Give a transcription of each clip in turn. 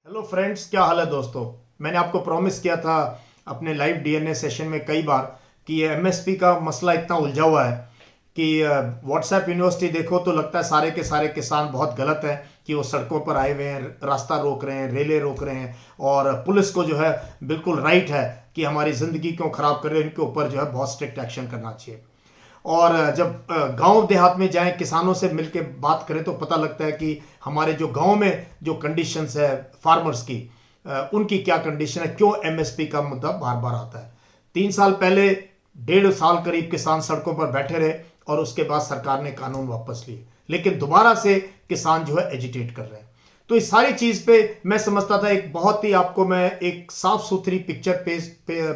Hello friends, क्या हाल है दोस्तों। मैंने आपको प्रॉमिस किया था अपने लाइव डीएनए सेशन में कई बार कि ये एमएसपी का मसला इतना उलझा हुआ है कि व्हाट्सएप यूनिवर्सिटी देखो तो लगता है सारे के सारे किसान बहुत गलत हैं कि वो सड़कों पर आए हुए हैं, रास्ता रोक रहे हैं, रेलें रोक रहे हैं और पुलिस को जो है बिल्कुल राइट है कि हमारी ज़िंदगी क्यों ख़राब कर रहे हैं, इनके ऊपर जो है बहुत स्ट्रिक्ट एक्शन करना चाहिए। और जब गांव देहात में जाएं, किसानों से मिलकर बात करें तो पता लगता है कि हमारे जो गांव में जो कंडीशंस है फार्मर्स की, उनकी क्या कंडीशन है, क्यों एमएसपी का मुद्दा बार बार आता है। 3 साल पहले 1.5 साल करीब किसान सड़कों पर बैठे रहे और उसके बाद सरकार ने कानून वापस लिए, लेकिन दोबारा से किसान जो है एजिटेट कर रहे हैं। तो इस सारी चीज पे मैं समझता था एक बहुत ही आपको मैं एक साफ सुथरी पिक्चर पे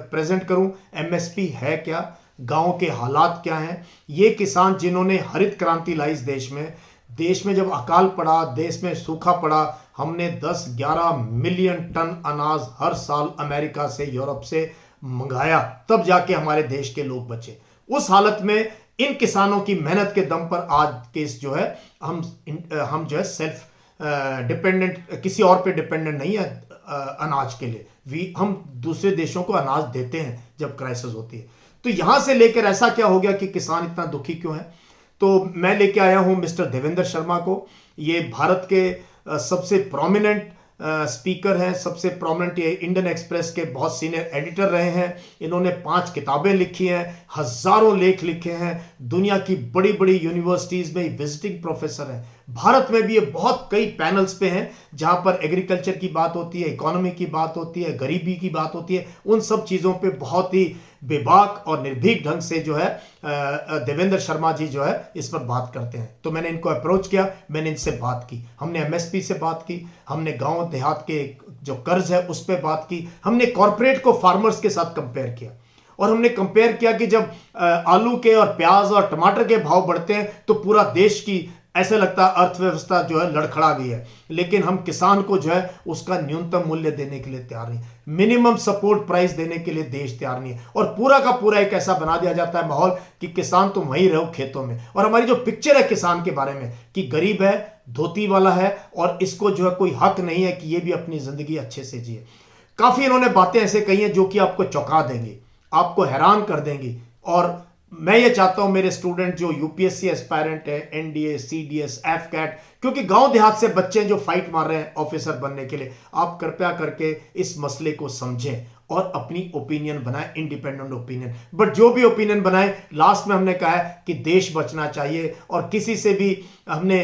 प्रेजेंट करूं। एमएसपी है क्या, गांव के हालात क्या हैं। ये किसान जिन्होंने हरित क्रांति लाई इस देश में जब अकाल पड़ा, देश में सूखा पड़ा, हमने 10-11 मिलियन टन अनाज हर साल अमेरिका से, यूरोप से मंगाया, तब जाके हमारे देश के लोग बचे। उस हालत में इन किसानों की मेहनत के दम पर आज केस जो है हम जो है सेल्फ डिपेंडेंट, किसी और पे डिपेंडेंट नहीं है अनाज के लिए। हम दूसरे देशों को अनाज देते हैं जब क्राइसिस होती है। तो यहां से लेकर ऐसा क्या हो गया कि किसान इतना दुखी क्यों है। तो मैं लेके आया हूं मिस्टर देवेंद्र शर्मा को। ये भारत के सबसे प्रोमिनेंट स्पीकर हैं, सबसे प्रोमिनेंट, ये इंडियन एक्सप्रेस के बहुत सीनियर एडिटर रहे हैं। इन्होंने 5 किताबें लिखी हैं, हजारों लेख लिखे हैं, दुनिया की बड़ी बड़ी यूनिवर्सिटीज में विजिटिंग प्रोफेसर हैं। भारत में भी ये बहुत कई पैनल्स पे हैं जहां पर एग्रीकल्चर की बात होती है, इकोनॉमी की बात होती है, गरीबी की बात होती है। उन सब चीजों पे बहुत ही बेबाक और निर्भीक ढंग से जो है देवेंद्र शर्मा जी जो है इस पर बात करते हैं। तो मैंने इनको अप्रोच किया, मैंने इनसे बात की, हमने एमएसपी से बात की, हमने गांव देहात के जो कर्ज है उस पर बात की, हमने कॉरपोरेट को फार्मर्स के साथ कंपेयर किया और हमने कंपेयर किया कि जब आलू के और प्याज और टमाटर के भाव बढ़ते हैं तो पूरा देश की ऐसे लगता है अर्थव्यवस्था जो है लड़खड़ा गई है, लेकिन हम किसान को जो है उसका न्यूनतम मूल्य देने के लिए तैयार नहीं, मिनिमम सपोर्ट प्राइस देने के लिए देश तैयार नहीं है। और पूरा का पूरा एक ऐसा बना दिया जाता है माहौल कि किसान तुम वहीं रहो खेतों में। और हमारी जो पिक्चर है किसान के बारे में कि गरीब है, धोती वाला है और इसको जो है कोई हक नहीं है कि ये भी अपनी जिंदगी अच्छे से जिए। काफी इन्होंने बातें ऐसे कही हैं जो कि आपको चौंका देंगी, आपको हैरान कर देंगी। और मैं ये चाहता हूं मेरे स्टूडेंट जो यूपीएससी एस्पायरेंट है, एनडीए, सीडीएस, एफकैट, क्योंकि गांव देहात से बच्चे जो फाइट मार रहे हैं ऑफिसर बनने के लिए, आप कृपया करके इस मसले को समझें और अपनी ओपिनियन बनाएं, इंडिपेंडेंट ओपिनियन। बट जो भी ओपिनियन बनाएं, लास्ट में हमने कहा है कि देश बचना चाहिए और किसी से भी हमने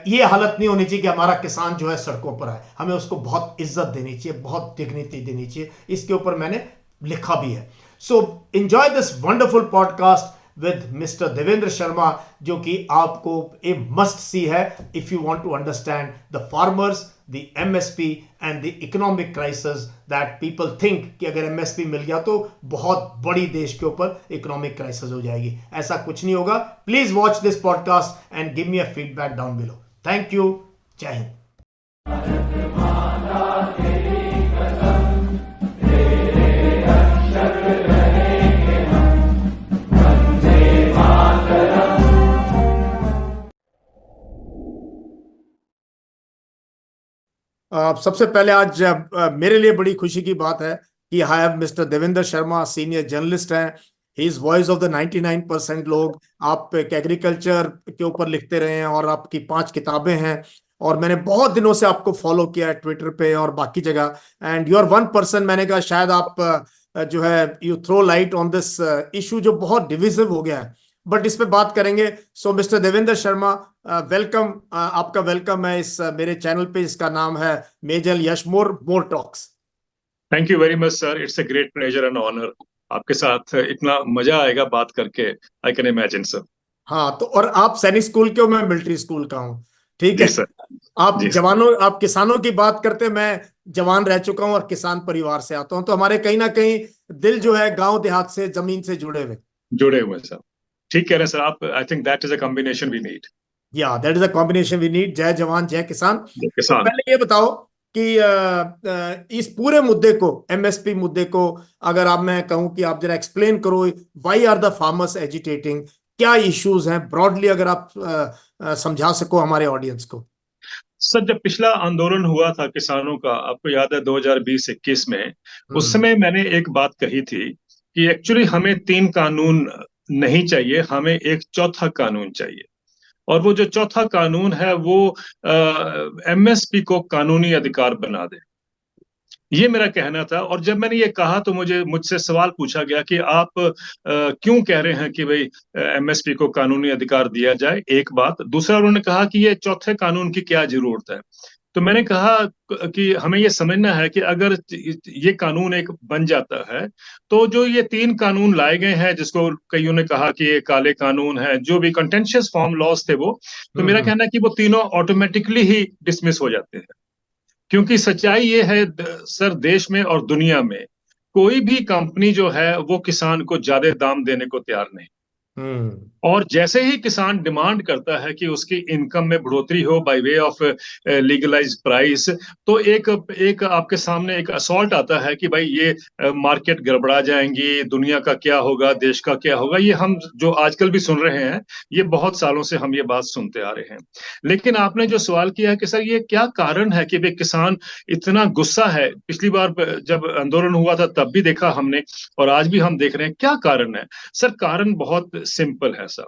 ये हालत नहीं होनी चाहिए कि हमारा किसान जो है सड़कों पर आए। हमें उसको बहुत इज्जत देनी चाहिए, बहुत डिग्निटी देनी चाहिए। इसके ऊपर मैंने लिखा भी है। So enjoy this wonderful podcast with Mr. Devendra Sharma, जो कि आपको a must see है if you want to understand the farmers, the MSP and the economic crisis that people think कि अगर MSP मिल गया तो बहुत बड़ी देश के ऊपर इकोनॉमिक क्राइसिस हो जाएगी। ऐसा कुछ नहीं होगा। Please watch this podcast and give me a feedback down below. Thank you. जय हिंद। सबसे पहले आज मेरे लिए बड़ी खुशी की बात है कि I have mister Devendra Sharma, senior journalist हैं। He is voice of the 99% लोग। आप एक एग्रीकल्चर के ऊपर लिखते रहे हैं और आपकी 5 किताबें हैं और मैंने बहुत दिनों से आपको फॉलो किया है ट्विटर पे और बाकी जगह। And you are one person, मैंने कहा शायद आप जो है you throw light on this issue जो बहुत डिविजिव हो गया है, बट इस पे बात करेंगे। So mister Devendra Sharma, welcome. आपका वेलकम है इस मेरे चैनल पे। इसका नाम है मेजल यशमोर more talks. Thank you very much sir, it's a great pleasure and honour. आपके साथ इतना मजा आएगा बात करके, आई कैन इमेजिन सर। हाँ, तो और आप सैनिक स्कूल के हो, मैं मिलिट्री स्कूल का हूँ, ठीक है। जी सर। आप जी सर। जवानों, आप किसानों की बात करते, मैं जवान रह चुका हूँ और किसान परिवार से आता हूँ, तो हमारे कहीं ना कहीं दिल जो है गांव देहात से, जमीन से जुड़े हुए। जुड़े हुए हैं सर। ठीक कह रहे हैं सर आप। I think that is a combination we need. या that is a combination we need. जय जवान जय किसान। तो किसान। पहले ये बताओ कि इस पूरे मुद्दे को, एमएसपी मुद्दे को, अगर आप, मैं कहूं कि आप जरा एक्सप्लेन करो, why are the farmers agitating, क्या इश्यूज हैं ब्रॉडली, अगर आप समझा सको हमारे ऑडियंस को। सर जब पिछला आंदोलन हुआ था किसानों का, आपको याद है 2020-21 में, उस हम्म। समय मैंने एक बात कही थी कि एक्चुअली हमें तीन कानून नहीं चाहिए, हमें एक चौथा कानून चाहिए। और वो जो चौथा कानून है वो एमएसपी को कानूनी अधिकार बना दे, ये मेरा कहना था। और जब मैंने ये कहा तो मुझसे सवाल पूछा गया कि आप क्यों कह रहे हैं कि भाई एमएसपी को कानूनी अधिकार दिया जाए, एक बात। दूसरा उन्होंने कहा कि ये चौथे कानून की क्या जरूरत है। तो मैंने कहा कि हमें ये समझना है कि अगर ये कानून एक बन जाता है तो जो ये तीन कानून लाए गए हैं, जिसको कईयों ने कहा कि ये काले कानून है, जो भी कंटेंशियस फॉर्म लॉज थे वो, तो मेरा हम्म। कहना है कि वो तीनों ऑटोमेटिकली ही डिसमिस हो जाते हैं। क्योंकि सच्चाई ये है सर, देश में और दुनिया में कोई भी कंपनी जो है वो किसान को ज्यादा दाम देने को तैयार नहीं। हम्म। और जैसे ही किसान डिमांड करता है कि उसकी इनकम में बढ़ोतरी हो bye way of legalised price, तो एक एक आपके सामने एक असॉल्ट आता है कि भाई ये मार्केट गड़बड़ा जाएंगी, दुनिया का क्या होगा, देश का क्या होगा। ये हम जो आजकल भी सुन रहे हैं, ये बहुत सालों से हम ये बात सुनते आ रहे हैं। लेकिन आपने जो सवाल किया है कि सर ये क्या कारण है कि भाई किसान इतना गुस्सा है, पिछली बार जब आंदोलन हुआ था तब भी देखा हमने, और आज भी हम देख रहे हैं, क्या कारण है। सर कारण बहुत सिंपल है सर,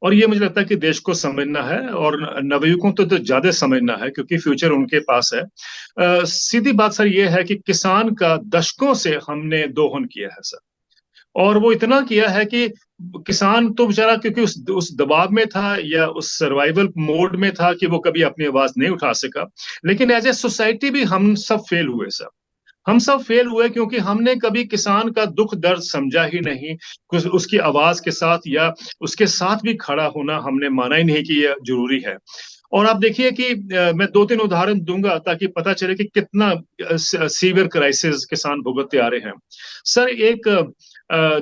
और ये मुझे लगता है कि देश को समझना है, और नवयुवकों तो ज्यादा समझना है क्योंकि फ्यूचर उनके पास है। सीधी बात सर ये है कि किसान का दशकों से हमने दोहन किया है सर, और वो इतना किया है कि किसान तो बेचारा, क्योंकि उस दबाव में था या उस सर्वाइवल मोड में था कि वो कभी अपनी आवाज नहीं उठा सका। लेकिन एज ए सोसाइटी भी हम सब फेल हुए सर, हम सब फेल हुए क्योंकि हमने कभी किसान का दुख दर्द समझा ही नहीं। कुछ उसकी आवाज के साथ या उसके साथ भी खड़ा होना हमने माना ही नहीं कि यह जरूरी है। और आप देखिए कि मैं दो तीन उदाहरण दूंगा ताकि पता चले कि कितना सीवियर क्राइसिस किसान भुगतते आ रहे हैं। सर एक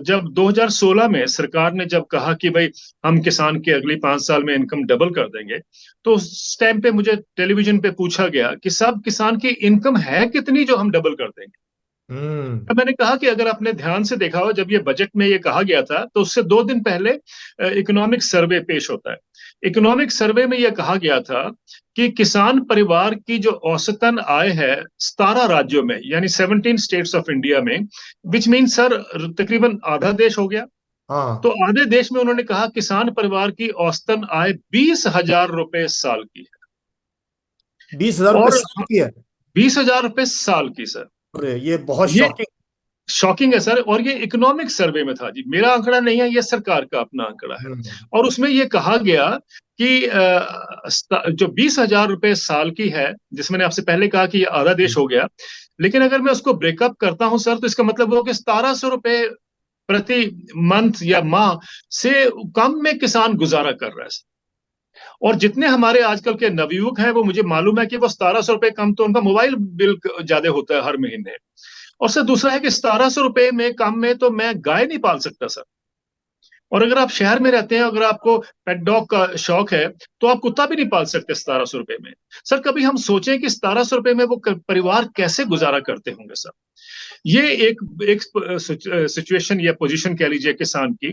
जब 2016 में सरकार ने जब कहा कि भाई हम किसान के अगली 5 साल में इनकम डबल कर देंगे, तो उस टाइम पे मुझे टेलीविजन पे पूछा गया कि सब किसान की इनकम है कितनी जो हम डबल कर देंगे। हम्म। अब मैंने कहा कि अगर आपने ध्यान से देखा हो, जब ये बजट में ये कहा गया था तो उससे 2 दिन पहले इकोनॉमिक सर्वे पेश होता है। इकोनॉमिक सर्वे में यह कहा गया था कि किसान परिवार की जो औसतन आय है 17 राज्यों में, यानी 17 स्टेट्स ऑफ इंडिया में, विच मीन सर तकरीबन आधा देश हो गया। तो हाँ। आधे देश में उन्होंने कहा किसान परिवार की औसतन आय 20,000 रुपए साल की है। 20,000 रुपये और साल की है? 20,000 रुपए साल की सर, अरे ये बहुत ये शॉकिंग। शॉकिंग है सर। और ये इकोनॉमिक सर्वे में था जी, मेरा आंकड़ा नहीं है, ये सरकार का अपना आंकड़ा है। हम्म। और उसमें ये कहा गया कि जो 20,000 रुपए साल की है, जिसमें मैंने आपसे पहले कहा कि ये आधा देश हो गया, लेकिन अगर मैं उसको ब्रेकअप करता हूं सर, तो इसका मतलब वो कि 1,700 रुपए प्रति मंथ या माह से कम में किसान गुजारा कर रहा है। और जितने हमारे आजकल के नवयुवक हैं, वो मुझे मालूम है कि वो 1,700 रुपए कम तो उनका मोबाइल बिल ज्यादा होता है हर महीने। और सर दूसरा है कि 1,700 रुपए में कम में तो मैं गाय नहीं पाल सकता सर। और अगर आप शहर में रहते हैं, अगर आपको पेट डॉग का शौक है, तो आप कुत्ता भी नहीं पाल सकते 1,700 रुपए में। सर कभी हम सोचें कि 1,700 रुपए में वो परिवार कैसे गुजारा करते होंगे सर। ये एक एक सिचुएशन या पोजीशन कह लीजिए किसान की।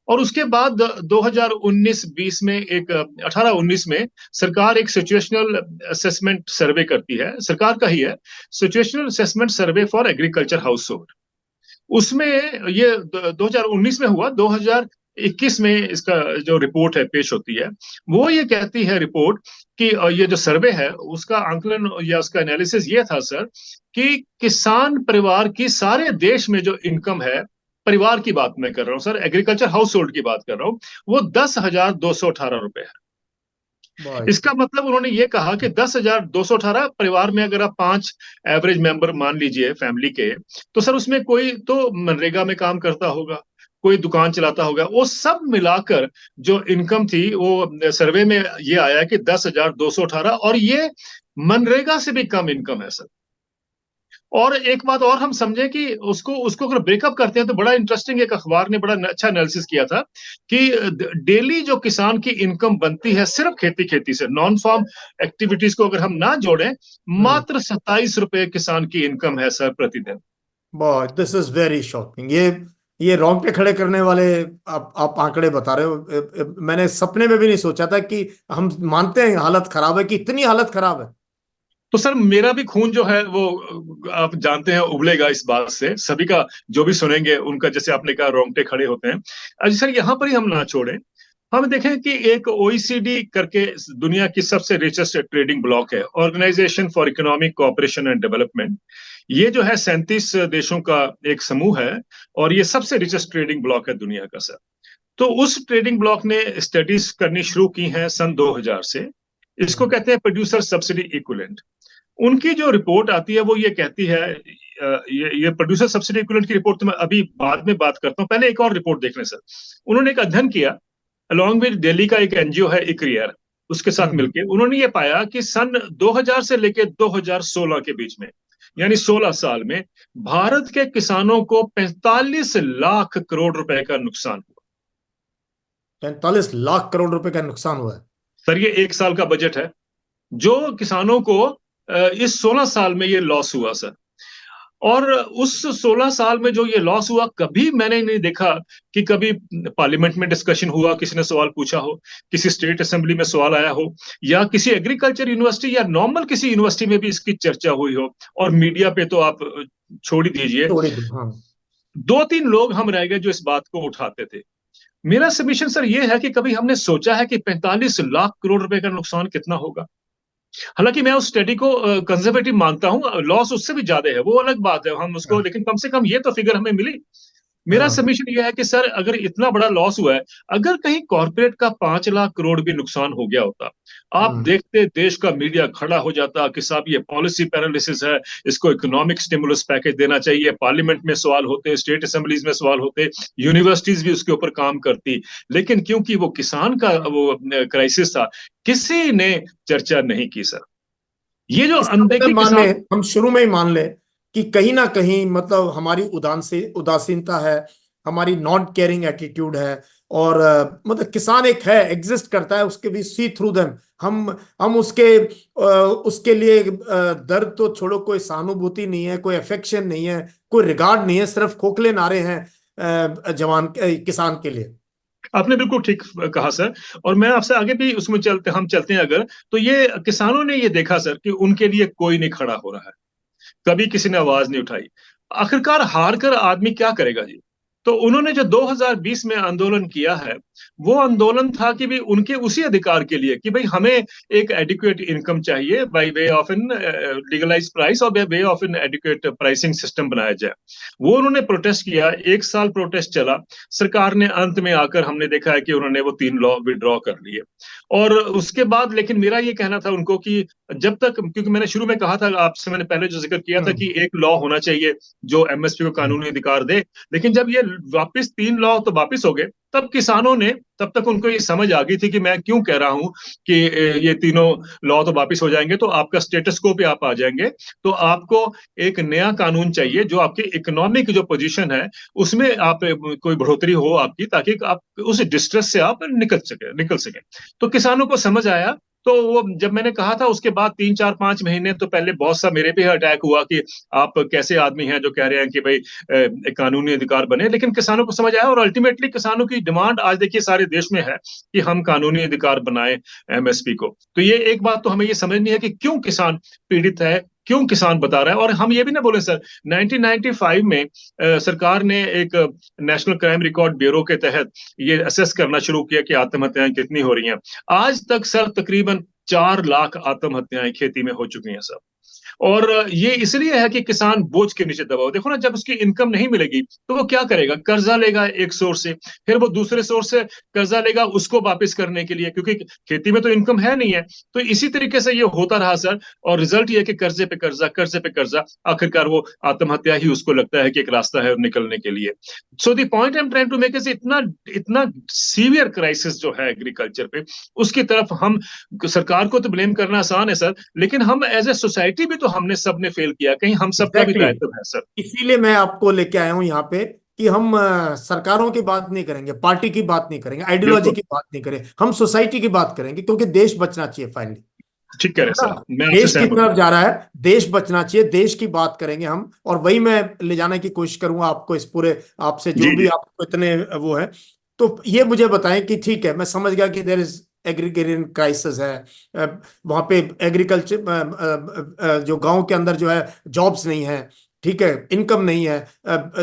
और उसके बाद 2019-20 में, एक 18-19 में सरकार एक सिचुएशनल असेसमेंट सर्वे करती है, सरकार का ही है, situational assessment survey for agriculture house hold. उसमें ये 2019 में हुआ, 2021 में इसका जो रिपोर्ट है पेश होती है, वो ये कहती है रिपोर्ट कि ये जो सर्वे है उसका आंकलन या उसका एनालिसिस ये था सर कि किसान परिवार की सारे देश में जो इनकम है, परिवार की बात मैं कर रहा हूँ सर, एग्रीकल्चर हाउस होल्ड की बात कर रहा हूँ, वो 10,218 रुपए है। भाई। इसका मतलब उन्होंने ये कहा कि 10,218 परिवार में अगर आप 5 एवरेज मेंबर मान लीजिए फैमिली के, तो सर उसमें कोई तो मनरेगा में काम करता होगा, कोई दुकान चलाता होगा, वो सब मिलाकर जो इनकम थी वो सर्वे में ये आया कि 10,218, और ये मनरेगा से भी कम इनकम है सर। और एक बात और हम समझे कि उसको उसको अगर ब्रेकअप करते हैं तो बड़ा इंटरेस्टिंग, एक अखबार ने बड़ा अच्छा एनालिसिस किया था कि डेली जो किसान की इनकम बनती है सिर्फ खेती खेती से, नॉन फार्म एक्टिविटीज को अगर हम ना जोड़ें, हम्म। मात्र 27 रुपए किसान की इनकम है सर प्रतिदिन। बहुत, दिस इज वेरी शॉकिंग। ये रोंगटे खड़े करने वाले आप आंकड़े बता रहे हो। मैंने सपने में भी नहीं सोचा था कि हम मानते हैं हालत खराब है, कि इतनी हालत खराब है। तो सर मेरा भी खून जो है वो आप जानते हैं उबलेगा इस बात से, सभी का जो भी सुनेंगे उनका, जैसे आपने कहा, रोंगटे खड़े होते हैं। अच्छा सर, यहाँ पर ही हम ना छोड़ें, हम देखें कि एक ओईसीडी करके दुनिया की सबसे रिचेस्ट ट्रेडिंग ब्लॉक है, organisation for economic cooperation and development. ये जो है 37 देशों का एक समूह है, और ये सबसे रिचेस्ट ट्रेडिंग ब्लॉक है दुनिया का सर। तो उस ट्रेडिंग ब्लॉक ने स्टडीज करनी शुरू की हैं सन 2000 से। इसको कहते हैं प्रोड्यूसर सब्सिडी इक्विवेलेंट। उनकी जो रिपोर्ट आती है वो ये कहती है, ये प्रोड्यूसर सब्सिडी इक्विवेलेंट की रिपोर्ट तो मैं अभी बाद में बात करता हूँ, पहले एक और रिपोर्ट देख लें सर। उन्होंने एक अध्ययन किया अलॉन्ग विद दिल्ली का एक एनजीओ है इक्रियर, उसके साथ हम्म। मिलकर उन्होंने ये पाया कि सन 2000 से लेकर 2016 के बीच में, यानी 16 साल में, भारत के किसानों को 45 लाख करोड़ रुपए का नुकसान हुआ। 45 लाख करोड़ रुपए का नुकसान हुआ है। सर ये एक साल का बजट है जो किसानों को इस 16 साल में ये लॉस हुआ सर। और उस 16 साल में जो ये लॉस हुआ, कभी मैंने नहीं देखा कि कभी पार्लियामेंट में डिस्कशन हुआ, किसी ने सवाल पूछा हो, किसी स्टेट असेंबली में सवाल आया हो, या किसी एग्रीकल्चर यूनिवर्सिटी या नॉर्मल किसी यूनिवर्सिटी में भी इसकी चर्चा हुई हो। और मीडिया पे तो आप छोड़ ही दीजिए, थोड़ी दूर, हाँ। 2-3 लोग हम रह गए जो इस बात को उठाते थे। मेरा सबमिशन सर ये है कि कभी हमने सोचा है कि 45 लाख करोड़ रुपए का नुकसान कितना होगा? हालांकि मैं उस स्टडी को कंजर्वेटिव मानता हूं, लॉस उससे भी ज्यादा है, वो अलग बात है, हम उसको, हाँ। लेकिन कम से कम ये तो फिगर हमें मिली। मेरा हाँ। सबमिशन यह है कि सर अगर इतना बड़ा लॉस हुआ है, अगर कहीं कॉर्पोरेट का 5 लाख करोड़ भी नुकसान हो गया होता, आप हम्म। देखते देश का मीडिया खड़ा हो जाता कि साहब ये पॉलिसी पैरालिसिस है, इसको इकोनॉमिक स्टिमुलस पैकेज देना चाहिए, पार्लियामेंट में सवाल होते, स्टेट असेंबलीज में सवाल होते, यूनिवर्सिटीज भी उसके ऊपर काम करती। लेकिन क्योंकि वो किसान का वो क्राइसिस था, किसी ने चर्चा नहीं की सर। ये जो इसका मतलब अनदेखी माने, किसान। हम शुरू में ही मान ले कि कहीं ना कहीं मतलब हमारी उदासीनता है, हमारी नॉट केयरिंग एटीट्यूड है। और मतलब किसान एक है, एग्जिस्ट करता है, उसके भी सी थ्रू देम। हम उसके लिए दर्द तो छोड़ो, कोई सहानुभूति नहीं है, कोई अफेक्शन नहीं है, कोई रिगार्ड नहीं है, सिर्फ खोखले नारे हैं किसान के लिए। आपने बिल्कुल ठीक कहा सर। और मैं आपसे आगे भी उसमें चलते हैं अगर, तो ये किसानों ने ये देखा सर कि उनके लिए कोई नहीं खड़ा हो रहा है, कभी किसी ने आवाज नहीं उठाई। आखिरकार हार कर आदमी क्या करेगा जी? तो उन्होंने जो 2020 में आंदोलन किया है, वो आंदोलन था कि भाई उनके उसी अधिकार के लिए कि भाई हमें एक एडिक्वेट इनकम चाहिए by way of an legalise price, और by way of an adequate pricing system बनाया जाए। वो उन्होंने प्रोटेस्ट किया, एक साल प्रोटेस्ट चला। सरकार ने अंत में आकर हमने देखा है कि उन्होंने वो 3 लॉ विड्रॉ कर लिए। और उसके बाद लेकिन मेरा ये कहना था उनको कि जब तक, क्योंकि मैंने शुरू में कहा था आपसे, मैंने पहले जो जिक्र किया था हम्म। कि एक लॉ होना चाहिए जो एमएसपी को कानूनी अधिकार दे, लेकिन जब ये वापस 3 लॉ तो वापस हो गए, तब किसानों ने, तब तक उनको ये समझ आ गई थी कि मैं क्यों कह रहा हूं कि ये तीनों लॉ तो वापस हो जाएंगे तो आपका स्टेटस को पे आप आ जाएंगे। तो आपको एक नया कानून चाहिए जो आपकी इकोनॉमिक जो पोजीशन है उसमें आप कोई बढ़ोतरी हो आपकी, ताकि आप उस डिस्ट्रेस से आप निकल सके। तो किसानों को समझ आया। तो वो जब मैंने कहा था, उसके बाद 3-4-5 महीने तो पहले बहुत सा मेरे पे अटैक हुआ कि आप कैसे आदमी हैं जो कह रहे हैं कि भाई कानूनी अधिकार बने। लेकिन किसानों को समझ आया, और अल्टीमेटली किसानों की डिमांड आज देखिए सारे देश में है कि हम कानूनी अधिकार बनाए एमएसपी को। तो ये एक बात तो हमें ये समझनी है कि क्यों किसान पीड़ित है, क्यों किसान बता रहा है। और हम ये भी ना बोले सर, 1995 में सरकार ने एक नेशनल क्राइम रिकॉर्ड ब्यूरो के तहत ये असेस करना शुरू किया कि आत्महत्याएं कितनी हो रही हैं। आज तक सर तकरीबन 4 लाख आत्महत्याएं खेती में हो चुकी हैं सर। और ये इसलिए है कि किसान बोझ के नीचे दबा हुआ। देखो ना, जब उसकी इनकम नहीं मिलेगी तो वो क्या करेगा? कर्जा लेगा एक सोर्स से, फिर वो दूसरे सोर्स से कर्जा लेगा उसको वापस करने के लिए, क्योंकि खेती में तो इनकम है नहीं है। तो इसी तरीके से ये होता रहा सर, और रिजल्ट ये कि कर्जे पे कर्जा, कर्जे पे कर्जा, आखिरकार वो आत्महत्या ही उसको लगता है कि एक रास्ता है निकलने के लिए। So the point I am trying to make is, इतना इतना सीवियर क्राइसिस जो है एग्रीकल्चर पे, उसकी तरफ हम, सरकार को तो ब्लेम करना आसान है सर, लेकिन हम एज ए सोसाइटी भी तो हमने सबने फेल किया, कहीं हम सबका भी एग्जैक्टली, दायित्व है सर। इसीलिए मैं आपको लेके आया हूं यहाँ पे कि हम सरकारों की बात नहीं करेंगे, पार्टी की बात नहीं करेंगे, आइडियोलॉजी बिल्कुल की बात नहीं करेंगे, हम सोसाइटी की बात करेंगे, क्योंकि देश बचना चाहिए फाइनली। ठीक कह रहे है हैं सर, ना? मैं आपसे देश की सहमत हूँ। तरफ जा रहा है, देश बचना चाहिए, देश की बात करेंगे हम, और वही मैं ले जाने की कोशिश करूंगा आपको, इस पूरे आपसे जो जी भी जी। आपको इतने वो है। तो ये मुझे बताएं कि ठीक है, मैं समझ गया कि देयर इज एग्रीगेरियन क्राइसिस है, वहाँ पे एग्रीकल्चर जो गांव के अंदर जो है जॉब्स नहीं है, ठीक है, इनकम नहीं है,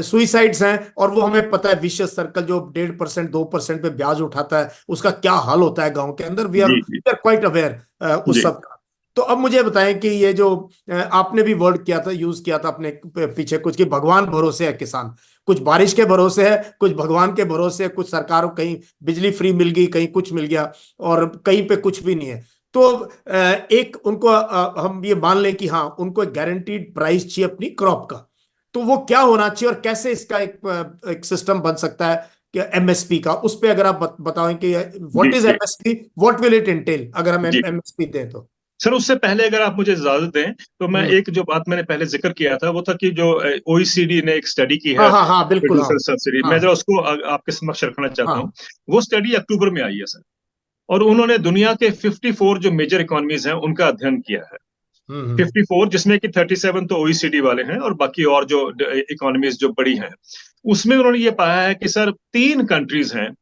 सुइसाइड्स हैं, और वो हमें पता है विशियस सर्कल जो 1.5% 2% पे ब्याज उठाता है उसका क्या हाल होता है गांव के अंदर। वी आर जी जी क्वाइट अवेयर उस जी सब का। तो अब मुझे बताएं कि ये जो आपने भी वर्ड किया था, यूज किया था अपने पीछे कुछ, कि भगवान भरोसे है किसान, कुछ बारिश के भरोसे है, कुछ भगवान के भरोसे है, कुछ सरकारों, कहीं बिजली फ्री मिल गई, कहीं कुछ मिल गया, और कहीं पे कुछ भी नहीं है। तो एक उनको हम ये मान लें कि हाँ उनको एक गारंटीड प्राइस चाहिए अपनी क्रॉप का, तो वो क्या होना चाहिए और कैसे इसका एक सिस्टम बन सकता है कि एमएसपी का, उस पे अगर आप बताओ कि जी व्हाट इज जी MSP, what will it entail, अगर हम जी एमएसपी दें तो। सर, उससे पहले अगर आप मुझे इजाजत दें तो मैं हम्म। एक जो बात मैंने पहले जिक्र किया था वो था कि जो ओईसीडी ने एक स्टडी की हाँ है हाँ हाँ, बिल्कुल, हाँ प्रोड्यूसर सब्सिडी, मैं हाँ जरा उसको आपके समक्ष रखना चाहता हूँ। हाँ। वो स्टडी अक्टूबर में आई है सर, और उन्होंने दुनिया के 54 जो मेजर इकोनॉमीज हैं उनका अध्ययन किया है। हम्म। 54, जिसमें कि 37 तो ओईसीडी वाले हैं और बाकी और जो इकोनॉमीज जो बड़ी हैं, उसमें उन्होंने ये पाया है कि सर 3 कंट्रीज हैं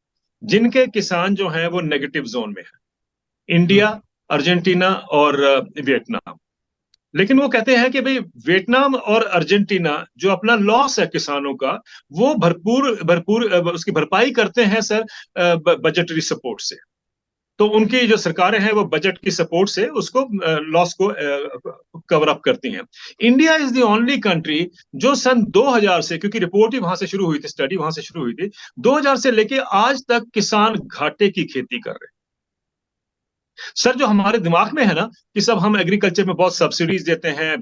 जिनके किसान जो हैं वो नेगेटिव जोन में है: हम्म। इंडिया, अर्जेंटीना और वियतनाम। लेकिन वो कहते हैं कि भाई वियतनाम और अर्जेंटीना जो अपना लॉस है किसानों का, वो भरपूर भरपूर उसकी भरपाई करते हैं सर बजटरी सपोर्ट से। तो उनकी जो सरकारें हैं वो बजट की सपोर्ट से उसको लॉस को कवर अप करती हैं। India is the only country जो सन 2000 से, क्योंकि रिपोर्ट ही वहां से शुरू हुई थी, स्टडी वहां से शुरू हुई थी, 2000 से लेके आज तक किसान घाटे की खेती कर रहे हैं। सर, जो हमारे दिमाग में है ना कि सब हम एग्रीकल्चर में बहुत सब्सिडीज देते हैं,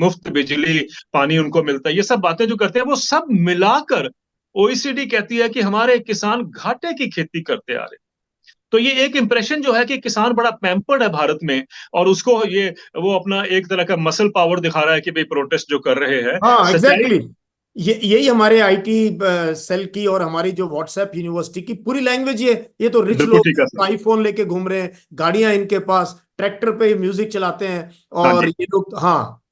मुफ्त बिजली पानी उनको मिलता है, ये सब बातें जो करते हैं वो सब मिलाकर ओईसीडी कहती है कि हमारे किसान घाटे की खेती करते आ रहे हैं। तो ये एक इंप्रेशन जो है कि किसान बड़ा पैम्पर्ड है भारत में, और उसको ये वो अपना एक तरह का मसल पावर दिखा रहा है कि भाई प्रोटेस्ट जो कर रहे हैं। हाँ सच्चाई एग्जैक्टली exactly। यही हमारे आईटी सेल की और हमारी जो व्हाट्सएप यूनिवर्सिटी की पूरी लैंग्वेज, ये तो रिच बिल्कुल लोग ठीक है सर। आईफोन लेके घूम रहे हैं, गाड़ियां इनके पास, ट्रैक्टर पे म्यूजिक चलाते हैं, हाँ और जी। ये लोग, हाँ।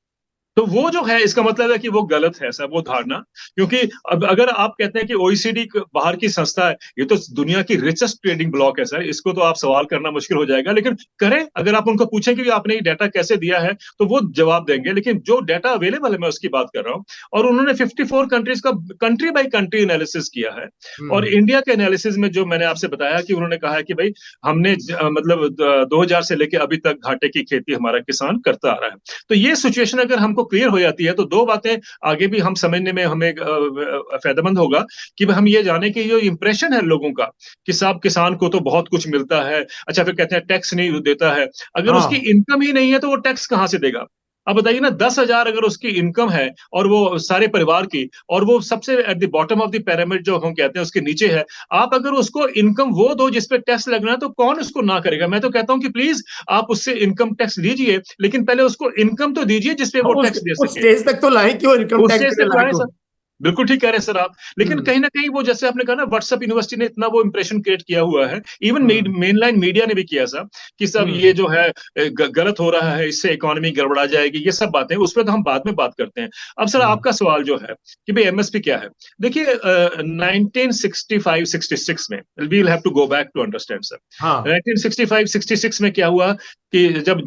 तो वो जो है, इसका मतलब है कि वो गलत है सर, वो धारणा। क्योंकि अब अगर आप कहते हैं कि ओईसीडी बाहर की संस्था है, ये तो दुनिया की रिचेस्ट ट्रेडिंग ब्लॉक है सर, इसको तो आप सवाल करना मुश्किल हो जाएगा। लेकिन करें, अगर आप उनको पूछें कि आपने ये डाटा कैसे दिया है तो वो जवाब देंगे। लेकिन जो डाटा अवेलेबल है मैं उसकी बात कर रहा हूँ, और उन्होंने 54 कंट्रीज का कंट्री बाई कंट्री एनालिसिस किया है। और हम्म। इंडिया के एनालिसिस में जो मैंने आपसे बताया कि उन्होंने कहा है कि भाई हमने मतलब 2000 से लेके अभी तक घाटे की खेती हमारा किसान करता आ रहा है। तो ये सिचुएशन अगर हमको क्लियर हो जाती है तो दो बातें आगे भी हम समझने में हमें फायदेमंद होगा कि हम ये जाने कि जो इंप्रेशन है लोगों का कि साहब किसान को तो बहुत कुछ मिलता है, अच्छा फिर कहते हैं टैक्स नहीं देता है। अगर उसकी हाँ इनकम ही नहीं है तो वो टैक्स कहां से देगा? अब बताइए ना, 10,000 अगर उसकी इनकम है और वो सारे परिवार की, और वो सबसे at the bottom of the pyramid जो हम कहते हैं उसके नीचे है, आप अगर उसको इनकम वो दो जिसपे टैक्स लगना है तो कौन उसको ना करेगा? मैं तो कहता हूं कि प्लीज आप उससे इनकम टैक्स लीजिए, लेकिन पहले उसको इनकम तो दीजिए जिसपे वो टैक्स दे उस सके। स्टेज तक तो लाए कि वो इनकम उस टैक्स स्टेज देने तक लायक लाए हो। सर। बिल्कुल ठीक कह रहे हैं सर आप। लेकिन हम्म। कहीं ना कहीं वो, जैसे आपने कहा ना, व्हाट्सएप यूनिवर्सिटी ने इतना वो इंप्रेशन क्रिएट किया हुआ है, इवन हम्म। मेनलाइन मीडिया ने भी किया सर, कि सब हम्म। ये जो है गलत हो रहा है, इससे इकोनॉमी गड़बड़ा जाएगी, ये सब बातें, उस पर तो हम बाद में बात करते हैं। अब सर हम्म। आपका सवाल जो है कि भाई एमएसपी क्या है, देखिए 1965-66 में, we will have to go back to understand sir. हाँ। 1965-66 में क्या हुआ कि जब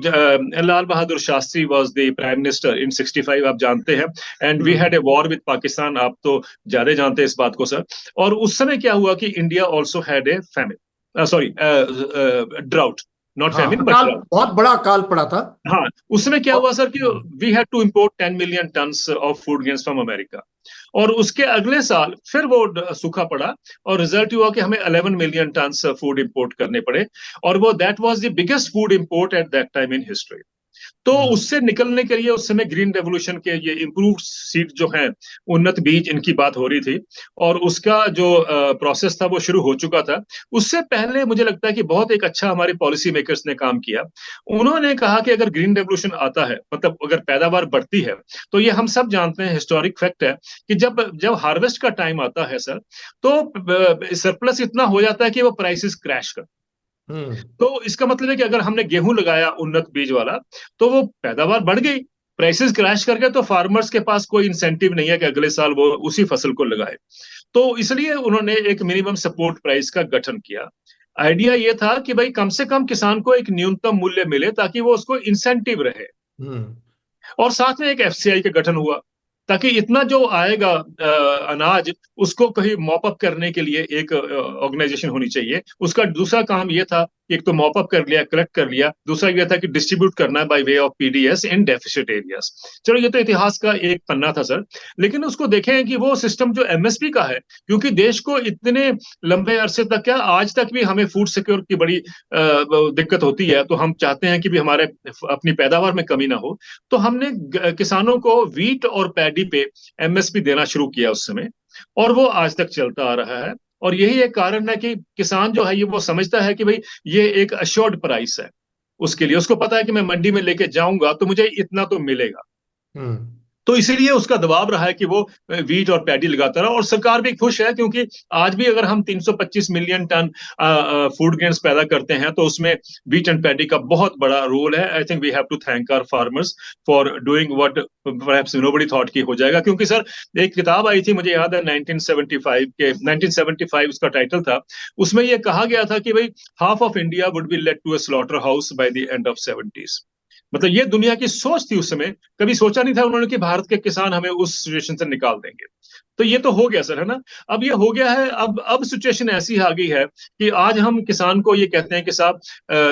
Lal Bahadur Shastri was the prime minister in 65, आप जानते हैं, and we hmm. Had a war with Pakistan, आप तो ज्यादा जानते हैं इस बात को सर। और उस समय क्या हुआ कि India also had a famine, sorry drought, not हाँ, फैमिन बट अकाल, ड्राउट। बहुत बड़ा अकाल पड़ा था। हाँ, उसमें क्या और हुआ सर कि we had to import 10 million tons of food grains from America. और उसके अगले साल फिर वो सूखा पड़ा, और रिजल्ट हुआ कि हमें 11 मिलियन टन्स फूड इंपोर्ट करने पड़े। और वो that was the biggest food import at that time in history. तो हम्म। उससे निकलने के लिए उस समय ग्रीन रेवोल्यूशन के ये इम्प्रूव्ड सीड जो हैं, उन्नत बीज, इनकी बात हो रही थी, और उसका जो प्रोसेस था वो शुरू हो चुका था। उससे पहले मुझे लगता है कि बहुत एक अच्छा हमारे पॉलिसी मेकर्स ने काम किया। उन्होंने कहा कि अगर ग्रीन रेवोल्यूशन आता है, मतलब अगर पैदावार बढ़ती है, तो ये हम सब जानते हैं, हिस्टोरिक फैक्ट है कि जब जब हार्वेस्ट का टाइम आता है सर, तो सरप्लस इतना हो जाता है कि वो प्राइसेस क्रैश कर। हम्म। तो इसका मतलब है कि अगर हमने गेहूं लगाया उन्नत बीज वाला, तो वो पैदावार बढ़ गई, प्राइसेस क्रैश कर गए, तो फार्मर्स के पास कोई इंसेंटिव नहीं है कि अगले साल वो उसी फसल को लगाए। तो इसलिए उन्होंने एक मिनिमम सपोर्ट प्राइस का गठन किया। आइडिया ये था कि भाई कम से कम किसान को एक न्यूनतम मूल्य मिले ताकि वो उसको इंसेंटिव रहे। हम्म। और साथ में एक एफसीआई का गठन हुआ ताकि इतना जो आएगा अनाज, उसको कहीं मॉप अप करने के लिए एक ऑर्गेनाइजेशन होनी चाहिए। उसका दूसरा काम ये था, एक तो मॉप अप कर लिया, कलेक्ट कर लिया, दूसरा ये था कि डिस्ट्रीब्यूट करना bye way of PDS in deficit areas. चलो ये तो इतिहास का एक पन्ना था सर, लेकिन उसको देखें कि वो सिस्टम जो एमएसपी का है, क्योंकि देश को इतने लंबे अरसे तक, क्या आज तक भी हमें फूड सिक्योरिटी की बड़ी दिक्कत होती है, तो हम चाहते हैं कि भी हमारे अपनी पैदावार में कमी ना हो। तो हमने किसानों को वीट और पैडी पे एमएसपी देना शुरू किया उस समय, और वो आज तक चलता आ रहा है। और यही एक कारण है कि किसान जो है ये वो समझता है कि भाई ये एक अश्योर्ड प्राइस है उसके लिए, उसको पता है कि मैं मंडी में लेके जाऊंगा तो मुझे इतना तो मिलेगा। हम्म। तो इसीलिए उसका दबाव रहा है कि वो वीट और पैडी लगाता रहा, और सरकार भी खुश है क्योंकि आज भी अगर हम 325 मिलियन टन फूड ग्रेन्स पैदा करते हैं तो उसमें वीट एंड पैडी का बहुत बड़ा रोल है। I think we have to thank our farmers for doing what perhaps nobody thought की हो जाएगा। क्योंकि सर एक किताब आई थी, मुझे याद है 1975 उसका टाइटल था, उसमें यह कहा गया था कि भाई half of India would be led to a slaughterhouse by the end of 70s। मतलब ये दुनिया की सोच थी उस समय, कभी सोचा नहीं था उन्होंने कि भारत के किसान हमें उस सिचुएशन से निकाल देंगे। तो ये तो हो गया सर, है ना। अब ये हो गया है, अब सिचुएशन ऐसी आ गई है कि आज हम किसान को ये कहते हैं कि साहब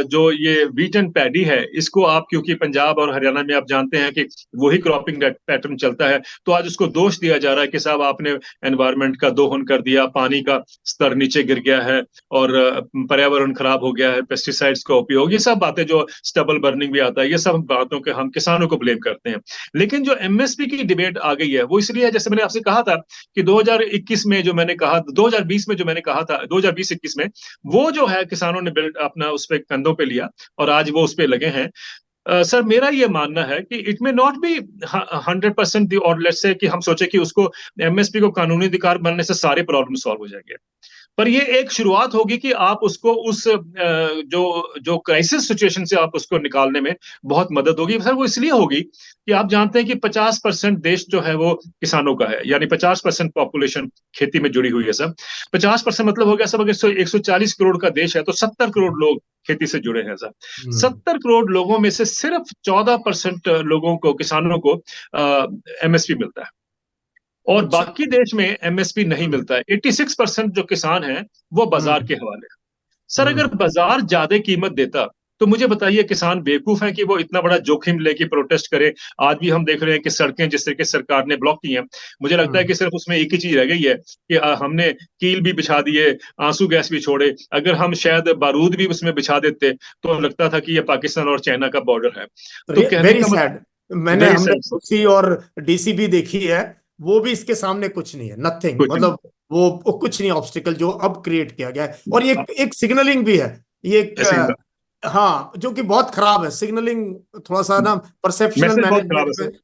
जो ये वीट एंड पैडी है, इसको आप, क्योंकि पंजाब और हरियाणा में आप जानते हैं कि वही क्रॉपिंग पैटर्न चलता है, तो आज उसको दोष दिया जा रहा है कि साहब आपने एनवायरमेंट का दोहन कर दिया, पानी का स्तर नीचे गिर गया है, और पर्यावरण खराब हो गया है, पेस्टिसाइड्स का उपयोग, ये सब बातें, जो स्टबल बर्निंग भी आता है, ये सब बातों के हम किसानों को ब्लेम करते हैं। लेकिन जो एमएसपी की डिबेट आ गई है वो इसलिए है, जैसे मैंने आपसे कहा था कि 2021 में जो मैंने कहा, 2020 में जो मैंने कहा था, 2020-21 में वो जो है किसानों ने बिल्ड अपना उस पे कंधों पे लिया और आज वो उस पे लगे हैं। सर मेरा ये मानना है कि इट मे नॉट बी 100%, और लेट्स से कि हम सोचे कि उसको एमएसपी को कानूनी अधिकार बनने से सारे प्रॉब्लम सॉल्व हो जाएंगे, पर ये एक शुरुआत होगी कि आप उसको उस जो जो क्राइसिस सिचुएशन से आप उसको निकालने में बहुत मदद होगी। सर वो इसलिए होगी कि आप जानते हैं कि 50% देश जो है वो किसानों का है, यानी 50% पॉपुलेशन खेती में जुड़ी हुई है सर। 50% मतलब हो गया सब, अगर 140 करोड़ का देश है तो 70 करोड़ लोग खेती से जुड़े हैं सर। हम्म। 70 करोड़ लोगों में से सिर्फ 14% लोगों को, किसानों को एमएसपी मिलता है, और अच्छा। बाकी देश में एमएसपी नहीं हम्म। मिलता है। 86% जो किसान हैं वो बाजार हम्म। के हवाले। सर हम्म। अगर बाजार ज्यादा कीमत देता तो मुझे बताइए किसान बेवकूफ है कि वो इतना बड़ा जोखिम लेके प्रोटेस्ट करे। आज भी हम देख रहे हैं कि सड़कें जिस तरीके से सरकार ने ब्लॉक की हैं, मुझे लगता है हम्म। कि सिर्फ उसमें एक ही चीज रह गई है कि हमने कील भी बिछा दिए, आंसू गैस भी छोड़े। अगर हम शायद बारूद भी उसमें बिछा देते तो लगता था कि ये पाकिस्तान और चाइना का बॉर्डर है। तो कहने वेरी का सैड। मतलब मैंने वेरी हमने सेंस, रूसी और डीसी भी देखी है, वो भी इसके सामने कुछ नहीं है, नथिंग, कुछ नहीं। मतलब वो कुछ नहीं, ऑब्स्टिकल जो अब क्रिएट किया गया है। और ये एक सिग्नलिंग भी है, ये एक ऐसे हाँ, जो कि बहुत खराब है सिग्नलिंग, थोड़ा सा ना परसेप्शनल मैसेज बहुत खराब मैनेजमेंट है पे। सर।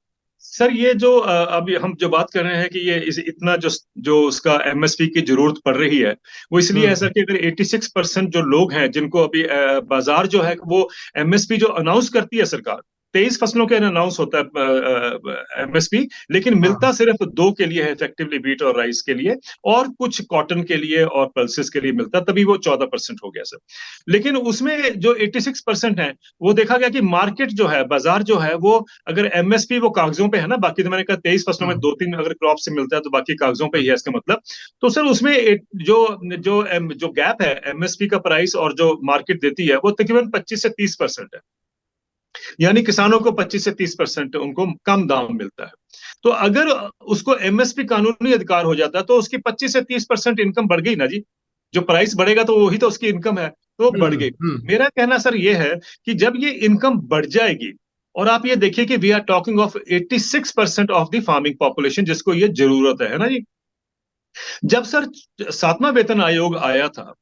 सर ये जो अभी हम जो बात कर रहे हैं कि ये इतना जो जो उसका एमएसपी की जरूरत पड़ रही है, वो इसलिए है हम्म। सर कि अगर 86% जो लोग हैं जिनको अभी बाजार जो है वो एमएसपी जो अनाउंस करती है सरकार, 23 फसलों के अनाउंस होता है एमएसपी, लेकिन मिलता हाँ। सिर्फ दो के लिए है, इफेक्टिवली वीट और राइस के लिए, और कुछ कॉटन के लिए और पल्सेस के लिए मिलता, तभी वो 14% हो गया सर। लेकिन उसमें जो 86% है, वो देखा गया कि मार्केट जो है, बाजार जो है वो, अगर एमएसपी वो कागजों पे है ना, बाकी तो मैंने कहा 23 फसलों में हम्म। दो तीन अगर क्रॉप से मिलता है तो बाकी कागजों पे ही है हम्म। इसका मतलब। तो सर उसमें जो गैप है एमएसपी का प्राइस और जो मार्केट देती है वो तकरीबन 25 से 30% है, यानी किसानों को 25 से 30% उनको कम दाम मिलता है। तो अगर उसको एमएसपी कानूनी अधिकार हो जाता है तो उसकी 25 से 30% इनकम बढ़ गई ना जी। जो प्राइस बढ़ेगा तो वही तो उसकी इनकम है, तो वो बढ़ हम्म। गई। हम्म। मेरा कहना सर ये है कि जब ये इनकम बढ़ जाएगी, और आप ये देखिए कि we are talking of 86% of the farming population जिसको ये जरूरत है ना जी। जब सर सातवां वेतन आयोग आया था,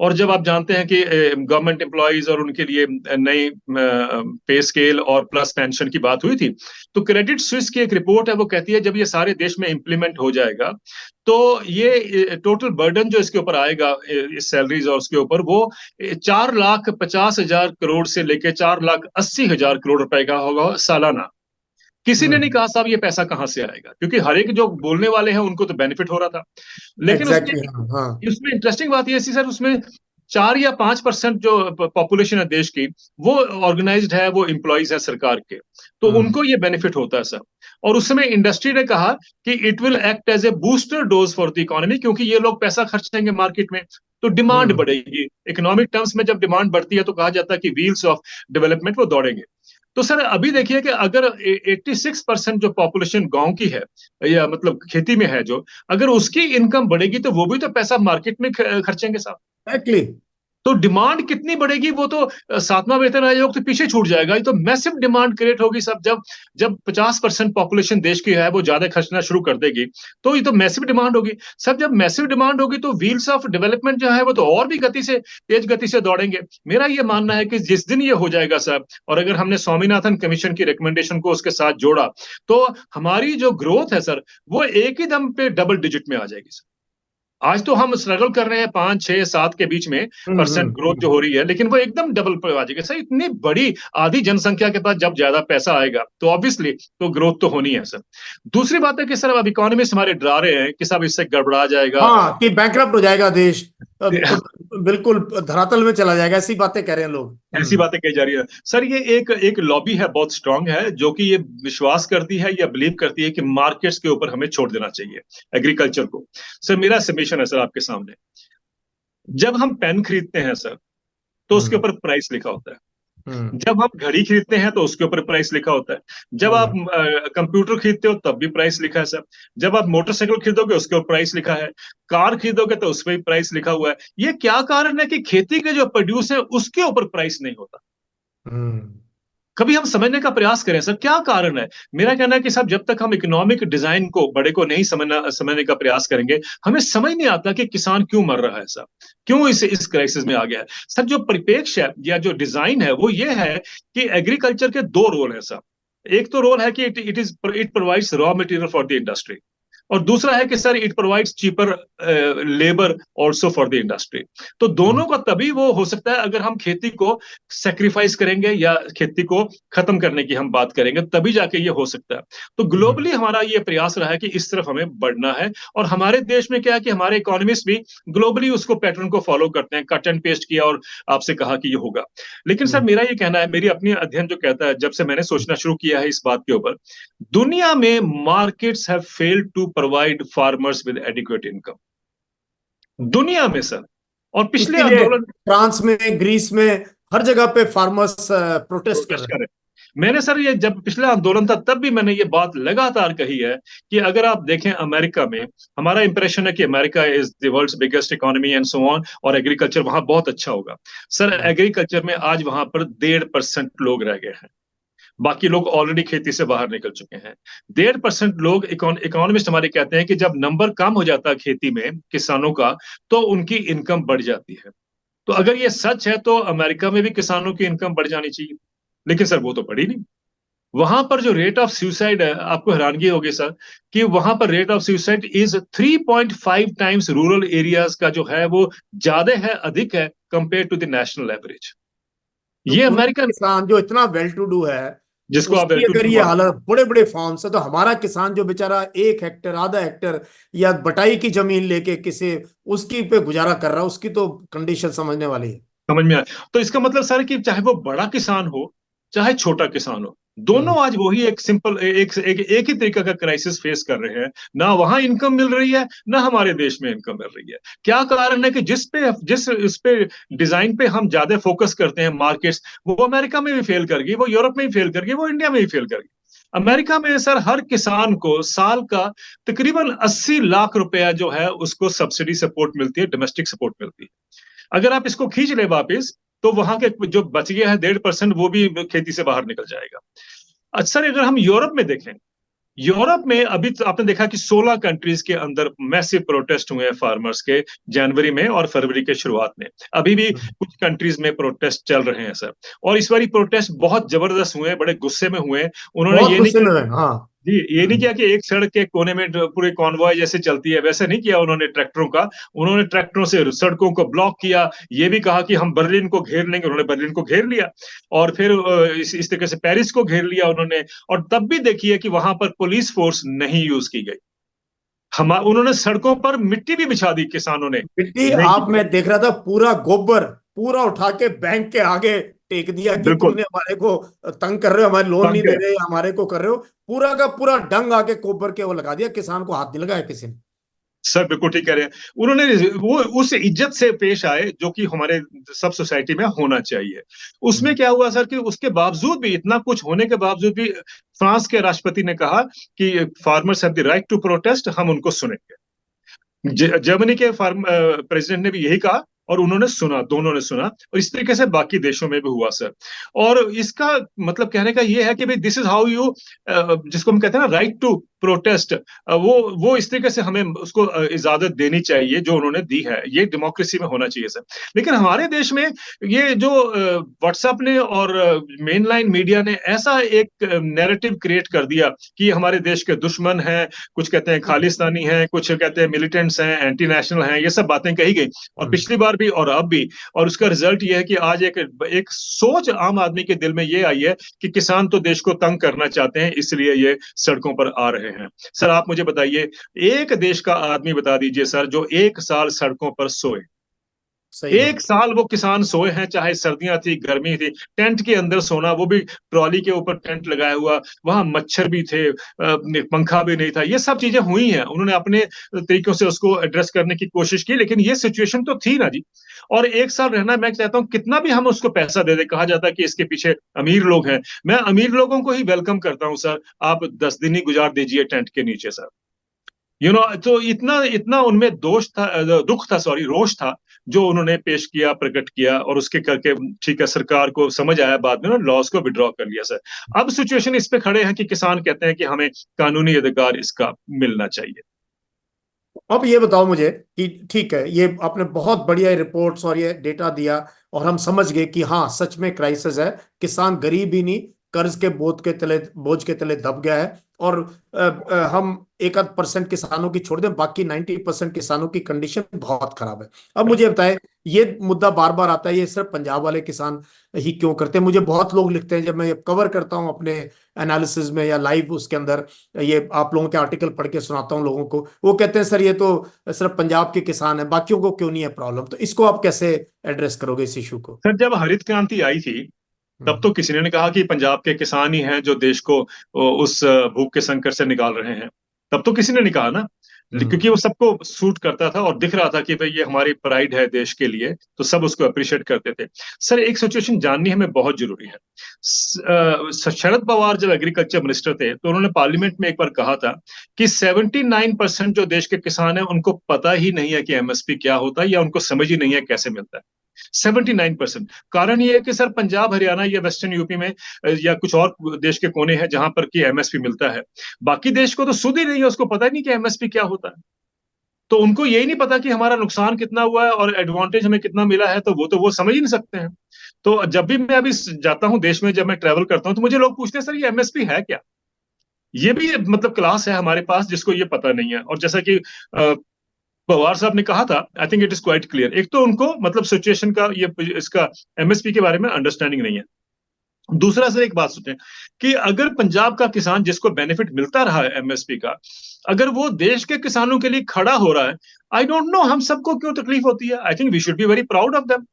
और जब आप जानते हैं कि गवर्नमेंट एम्प्लॉयज और उनके लिए नई पे स्केल और प्लस पेंशन की बात हुई थी, तो क्रेडिट स्विस की एक रिपोर्ट है, वो कहती है जब ये सारे देश में इंप्लीमेंट हो जाएगा तो ये टोटल बर्डन जो इसके ऊपर आएगा, इस सैलरीज और उसके ऊपर, वो 4,50,000 करोड़ से लेकर 4,80,000 करोड़ रुपए का होगा सालाना। किसी ने नहीं हम्म। कहा साहब ये पैसा कहां से आएगा, क्योंकि हर एक जो बोलने वाले हैं उनको तो बेनिफिट हो रहा था। लेकिन उसमें एग्जैक्टली। हाँ हाँ। उसमें इंटरेस्टिंग बात ये थी सर, उसमें 4 या 5% जो पॉपुलेशन है देश की, वो ऑर्गेनाइज्ड है, वो एम्प्लॉइज है सरकार के, तो हम्म उनको ये बेनिफिट होता है सर। और उस समय इंडस्ट्री ने कहा कि it will act as a booster dose for the economy, क्योंकि ये लोग पैसा खर्चेंगे मार्केट में, तो डिमांड हम्म बढ़ेगी। इकोनॉमिक टर्म्स में जब डिमांड बढ़ती है तो कहा जाता है कि व्हील्स ऑफ डेवलपमेंट वो दौड़ेंगे। तो सर अभी देखिए कि अगर 86% जो पॉपुलेशन गांव की है, या मतलब खेती में है जो, अगर उसकी इनकम बढ़ेगी तो वो भी तो पैसा मार्केट में खर्चेंगे साहब। एक्चुअली। तो डिमांड कितनी बढ़ेगी, वो तो सातवां वेतन आयोग तो पीछे छूट जाएगा। ये तो मैसिव डिमांड क्रिएट होगी सब, जब जब 50% पॉपुलेशन देश की है वो ज्यादा खर्चना शुरू कर देगी, तो ये तो मैसिव डिमांड होगी। सब जब मैसिव डिमांड होगी तो व्हील्स ऑफ डेवलपमेंट जो है वो तो और भी गति से, तेज गति से दौड़ेंगे। मेरा ये मानना है कि जिस दिन ये हो जाएगा सर, और अगर हमने स्वामीनाथन कमीशन की रिकमेंडेशन को उसके साथ जोड़ा, तो हमारी जो ग्रोथ है सर, वो एक ही दम पे डबल डिजिट में आ जाएगी सर। आज तो हम स्ट्रगल कर रहे हैं 5, 6, 7 के बीच में परसेंट ग्रोथ जो हो रही है, लेकिन वो एकदम डबल पे आ जाएगी सर। इतनी बड़ी आधी जनसंख्या के पास जब ज्यादा पैसा आएगा तो ऑब्वियसली तो ग्रोथ तो होनी है सर। दूसरी बात है कि सर अब इकोनॉमिस्ट हमारे डरा रहे हैं कि सब इससे गड़बड़ा जाएगा। हाँ, कि बैंकरप्ट हो जाएगा देश, बिल्कुल धरातल में चला जाएगा, ऐसी बातें कह रहे हैं लोग। ऐसी बातें कही जा रही है सर। ये एक एक लॉबी है, बहुत स्ट्रांग है, जो कि ये विश्वास करती है या बिलीव करती है कि मार्केट्स के ऊपर हमें छोड़ देना चाहिए एग्रीकल्चर को। सर मेरा समीशन है सर आपके सामने, जब हम पेन खरीदते हैं सर तो उसके हम्म ऊपर प्राइस लिखा होता है। हम्म जब आप घड़ी खरीदते हैं तो उसके ऊपर प्राइस लिखा होता है। जब आप हम्म कंप्यूटर खरीदते हो तब भी प्राइस लिखा है सर। जब आप मोटरसाइकिल खरीदोगे उसके ऊपर प्राइस लिखा है। कार खरीदोगे तो उस पर भी प्राइस लिखा हुआ है। ये क्या कारण है कि खेती के जो प्रोड्यूस है उसके ऊपर प्राइस नहीं होता? हम्म कभी हम समझने का प्रयास करें सर, क्या कारण है? मेरा कहना है कि साहब जब तक हम इकोनॉमिक डिजाइन को बड़े को नहीं समझने का प्रयास करेंगे, हमें समझ नहीं आता कि किसान क्यों मर रहा है सर, क्यों इस क्राइसिस में आ गया है सर। जो परिपेक्ष है या जो डिजाइन है वो ये है कि एग्रीकल्चर के दो रोल है सर। एक तो रोल है कि it provides raw material for the industry, और दूसरा है कि sir it provides cheaper labour also for the industry. तो हम्म दोनों का तभी वो हो सकता है अगर हम खेती को सेक्रीफाइस करेंगे या खेती को खत्म करने की हम बात करेंगे, तभी जाके ये हो सकता है। तो हम्म ग्लोबली हमारा ये प्रयास रहा है कि इस तरफ हमें बढ़ना है, और हमारे देश में क्या है कि हमारे इकोनॉमिस्ट भी ग्लोबली उसको पैटर्न को फॉलो करते हैं, कट एंड पेस्ट किया और आपसे कहा कि ये होगा। लेकिन सर हम्म मेरा ये कहना है, मेरी अपनी अध्ययन जो कहता है, जब से मैंने सोचना शुरू किया है इस बात के ऊपर, दुनिया में markets have failed to provide farmers with adequate income, दुनिया में सर। और पिछले इसीलिए आंदोलन फ्रांस में, ग्रीस में, हर जगह पे फार्मर्स प्रोटेस्ट कर प्रोटेस्ट रहे कर रहे हैं। मैंने सर ये जब पिछला आंदोलन था तब भी मैंने ये बात लगातार कही है कि अगर आप देखें अमेरिका में, हमारा इंप्रेशन है कि America is the world's biggest economy and so on, और एग्रीकल्चर वहां बहुत अच्छा होगा। सर हैं। एग्रीकल्चर में आज वहां पर 1.5% लोग रह गए हैं, बाकी लोग ऑलरेडी खेती से बाहर निकल चुके हैं। 1.5% लोग, इकोनॉमिस्ट हमारे कहते हैं कि जब नंबर कम हो जाता है खेती में किसानों का, तो उनकी इनकम बढ़ जाती है। तो अगर ये सच है तो अमेरिका में भी किसानों की इनकम बढ़ जानी चाहिए, लेकिन सर वो तो बढ़ी नहीं। वहां पर जो रेट ऑफ सुसाइड है, आपको हैरानगी होगी सर, कि वहां पर rate of suicide is 3.5 times rural areas का जो है वो ज्यादा है, अधिक है compare to the national average. तो ये उनका अमेरिकन, किसान जो इतना वेल टू डू है, जिसको आप उसकी वेल टू अगर डू ये मानते हैं। हालत, बड़े बड़े फार्म्स है, तो हमारा किसान जो बेचारा 1 हेक्टर, आधा हेक्टर या बटाई की जमीन लेके किसी उसकी पे गुजारा कर रहा है, उसकी तो कंडीशन समझने वाली है। समझ में आया? तो इसका मतलब सर कि चाहे वो बड़ा किसान हो चाहे छोटा किसान हो, दोनों हम्म आज वही एक सिंपल एक ही तरीका का क्राइसिस फेस कर रहे हैं। ना वहां इनकम मिल रही है, ना हमारे देश में इनकम मिल रही है। क्या कारण है कि जिस इस पे डिजाइन पे हम ज्यादा फोकस करते हैं मार्केट्स, वो अमेरिका में भी फेल कर गई, वो यूरोप में भी फेल कर गई, वो इंडिया में भी फेल कर गई। अमेरिका में सर हर किसान को साल का तकरीबन 80 लाख रुपया जो है उसको सब्सिडी सपोर्ट मिलती है, डोमेस्टिक सपोर्ट मिलती है। अगर आप इसको खींच ले वापिस, तो वहां के जो बच गया है 1.5%, वो भी खेती से बाहर निकल जाएगा। अच्छा, अगर हम यूरोप में देखें, यूरोप में अभी तो आपने देखा कि 16 कंट्रीज के अंदर मैसिव प्रोटेस्ट हुए हैं फार्मर्स के, जनवरी में और फरवरी के शुरुआत में। अभी भी कुछ कंट्रीज में प्रोटेस्ट चल रहे हैं सर, और इस बारी प्रोटेस्ट बहुत जबरदस्त हुए, बड़े गुस्से में हुए। उन्होंने बहुत ये नहीं गुस्से किया में कि, है, हाँ। जी ये नहीं हम्म किया कि एक सड़क के कोने में पूरे कॉन्वॉय जैसे चलती है वैसे नहीं किया उन्होंने ट्रैक्टरों का। उन्होंने ट्रैक्टरों से सड़कों को ब्लॉक किया, ये भी कहा कि हम बर्लिन को घेर लेंगे, उन्होंने बर्लिन को घेर लिया। और फिर इस तरीके से पेरिस को घेर लिया उन्होंने। और तब भी देखिए कि वहां पर पुलिस फोर्स नहीं यूज की गई। हम उन्होंने सड़कों पर मिट्टी भी बिछा दी किसानों ने। मिट्टी, नहीं आप, की। मैं देख रहा था पूरा गोबर पूरा उठा के बैंक के आगे टेक दिया कि बिल्कुल। तुमने हमारे को तंग कर रहे हो, हमारे लोन नहीं तंग दे है। रहे, हमारे को कर रहे हो। पूरा का पूरा डंग आके गोबर के वो लगा दिया, किसान को हाथ नहीं लगाया किसी ने। सर बिल्कुल ठीक कह रहे हैं। उन्होंने वो उस इज्जत से पेश आए जो कि हमारे सब सोसाइटी में होना चाहिए। उसमें हम्म। क्या हुआ सर कि उसके बावजूद भी, इतना कुछ होने के बावजूद भी, फ्रांस के राष्ट्रपति ने कहा कि farmers have the right to protest, हम उनको सुनेंगे। जर्मनी के फार्म प्रेसिडेंट ने भी यही कहा, और उन्होंने सुना, दोनों ने सुना, और इस तरीके से बाकी देशों में भी हुआ सर। और इसका मतलब कहने का ये है कि भाई दिस इज हाउ यू, जिसको हम कहते हैं ना राइट टू प्रोटेस्ट, वो इस तरीके से हमें उसको इजाजत देनी चाहिए जो उन्होंने दी है। ये डेमोक्रेसी में होना चाहिए सर। लेकिन हमारे देश में ये जो व्हाट्सएप ने और मेन लाइन मीडिया ने ऐसा एक नैरेटिव क्रिएट कर दिया कि हमारे देश के दुश्मन हैं, कुछ कहते हैं खालिस्तानी हैं, कुछ कहते हैं मिलिटेंट्स हैं, एंटी नेशनल हैं, ये सब बातें कही गई, और हम्म। पिछली बार भी और अब भी। और उसका रिजल्ट ये है कि आज एक एक सोच आम आदमी के दिल में ये आई है कि किसान तो देश को तंग करना चाहते हैं, इसलिए ये सड़कों पर आ रहे हैं। सर आप मुझे बताइए, एक देश का आदमी बता दीजिए सर जो एक साल सड़कों पर सोए। सही एक बात। साल वो किसान सोए हैं, चाहे सर्दियां थी, गर्मी थी, टेंट के अंदर सोना, वो भी ट्रॉली के ऊपर टेंट लगाया हुआ, वहां मच्छर भी थे, पंखा भी नहीं था, ये सब चीजें हुई हैं। उन्होंने अपने तरीकों से उसको एड्रेस करने की कोशिश की, लेकिन ये सिचुएशन तो थी ना जी। और एक साल रहना, मैं कहता हूँ कितना भी हम उसको पैसा दे दे, कहा जाता है कि इसके पीछे अमीर लोग हैं, मैं अमीर लोगों को ही वेलकम करता हूँ सर। आप 10 दिन ही गुजार दीजिए टेंट के नीचे सर। तो इतना इतना उनमें दोष था, दुख था, सॉरी, रोष था, जो उन्होंने पेश किया, प्रकट किया, और उसके करके ठीक है, सरकार को समझ आया बाद में, लॉस को विड्रॉ कर लिया सर। अब सिचुएशन इस पे खड़े हैं कि किसान कहते हैं कि हमें कानूनी अधिकार इसका मिलना चाहिए। अब ये बताओ मुझे कि ठीक है, ये आपने बहुत बढ़िया रिपोर्ट्स और ये डेटा दिया, और हम समझ गए कि हाँ सच में क्राइसिस है, किसान गरीब ही नहीं, कर्ज के बोझ के तले दब गया है। और हम एक आध परसेंट किसानों की छोड़ दें, बाकी 90% किसानों की कंडीशन बहुत खराब है। अब मुझे बताएं, ये मुद्दा बार बार आता है, ये सिर्फ पंजाब वाले किसान ही क्यों करते हैं? मुझे बहुत लोग लिखते हैं, जब मैं ये कवर करता हूं अपने एनालिसिस में या लाइव उसके अंदर, ये आप लोगों के आर्टिकल पढ़ के सुनाता हूं लोगों को, वो कहते हैं सर ये तो सिर्फ पंजाब के किसान है, बाकियों को क्यों नहीं है प्रॉब्लम? तो इसको आप कैसे एड्रेस करोगे इस इशू को? सर जब हरित क्रांति आई थी, तब हम्म। तो किसी ने कहा कि पंजाब के किसान ही हैं जो देश को उस भूख के संकट से निकाल रहे हैं। तब तो किसी ने नहीं कहा ना, हम्म। क्योंकि वो सबको सूट करता था और दिख रहा था कि भाई ये हमारी प्राइड है देश के लिए, तो सब उसको अप्रिशिएट करते थे। सर एक सिचुएशन जाननी हमें बहुत जरूरी है। शरद पवार जब एग्रीकल्चर मिनिस्टर थे, तो उन्होंने पार्लियामेंट में एक बार कहा था कि 79% जो देश के किसान हैं उनको पता ही नहीं है कि एमएसपी क्या होता है, या उनको समझ ही नहीं है कैसे मिलता है। 79%। कारण ये है कि सर पंजाब, हरियाणा या वेस्टर्न यूपी में या कुछ और देश के कोने हैं जहां पर कि एमएसपी मिलता है। बाकी देश को तो सुध ही नहीं है, उसको पता ही नहीं कि एमएसपी क्या होता है। तो उनको यही नहीं पता कि हमारा नुकसान कितना हुआ है और एडवांटेज हमें कितना मिला है, तो वो समझ ही नहीं सकते हैं। तो जब भी मैं अभी जाता हूं देश में, जब मैं ट्रेवल करता हूं, तो मुझे लोग पूछते हैं सर ये एमएसपी है क्या। ये भी मतलब क्लास है हमारे पास जिसको ये पता नहीं है। और जैसा कि पवार साहब ने कहा था, I think it is quite clear, एक तो उनको मतलब सिचुएशन का, ये इसका एमएसपी के बारे में अंडरस्टैंडिंग नहीं है। दूसरा सर एक बात सोचें कि अगर पंजाब का किसान जिसको बेनिफिट मिलता रहा है एमएसपी का, अगर वो देश के किसानों के लिए खड़ा हो रहा है, आई डोंट नो हम सबको क्यों तकलीफ होती है। I think we should be very proud of them.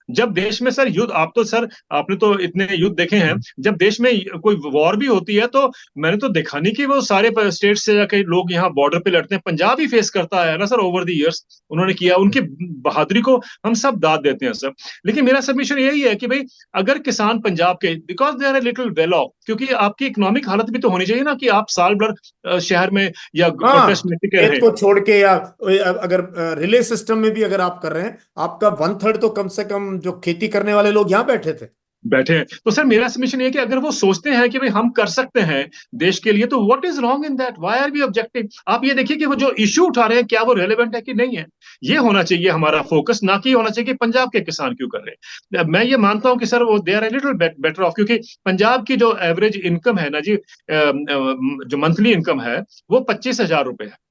जब देश में सर युद्ध, आप तो सर आपने तो इतने युद्ध देखे हैं, जब देश में कोई वॉर भी होती है, तो मैंने तो देखा नहीं कि वो सारे स्टेट से जाके लोग यहाँ बॉर्डर पे लड़ते हैं। पंजाब ही फेस करता है ना सर, ओवर द इयर्स उन्होंने किया, उनकी बहादुरी को हम सब दाद देते हैं सर। लेकिन मेरा सबमिशन यही है कि भाई अगर किसान पंजाब के, because they are a little well off, क्योंकि आपकी इकोनॉमिक हालत भी तो होनी चाहिए ना कि आप साल भर शहर में या प्रोटेस्ट हाँ, में टिके खेत रहें। को छोड़ के, या अगर रिले सिस्टम में भी अगर आप कर रहे हैं, आपका 1/3 तो कम से कम जो खेती करने वाले लोग यहाँ बैठे थे। बैठे हैं। तो सर मेरा सबमिशन ये है कि अगर वो सोचते हैं कि भाई हम कर सकते हैं देश के लिए, तो what is wrong in that, why are we objecting. आप ये देखिए कि वो जो इश्यू उठा रहे हैं क्या वो रेलेवेंट है कि नहीं है। ये होना चाहिए हमारा फोकस, ना कि होना चाहिए कि पंजाब के किसान क्यों कर रहे हैं। मैं ये मानता हूं कि सर वो they are a little better off, क्योंकि पंजाब की जो एवरेज इनकम है ना जी, जो मंथली इनकम है, वो 25,000 रुपए है।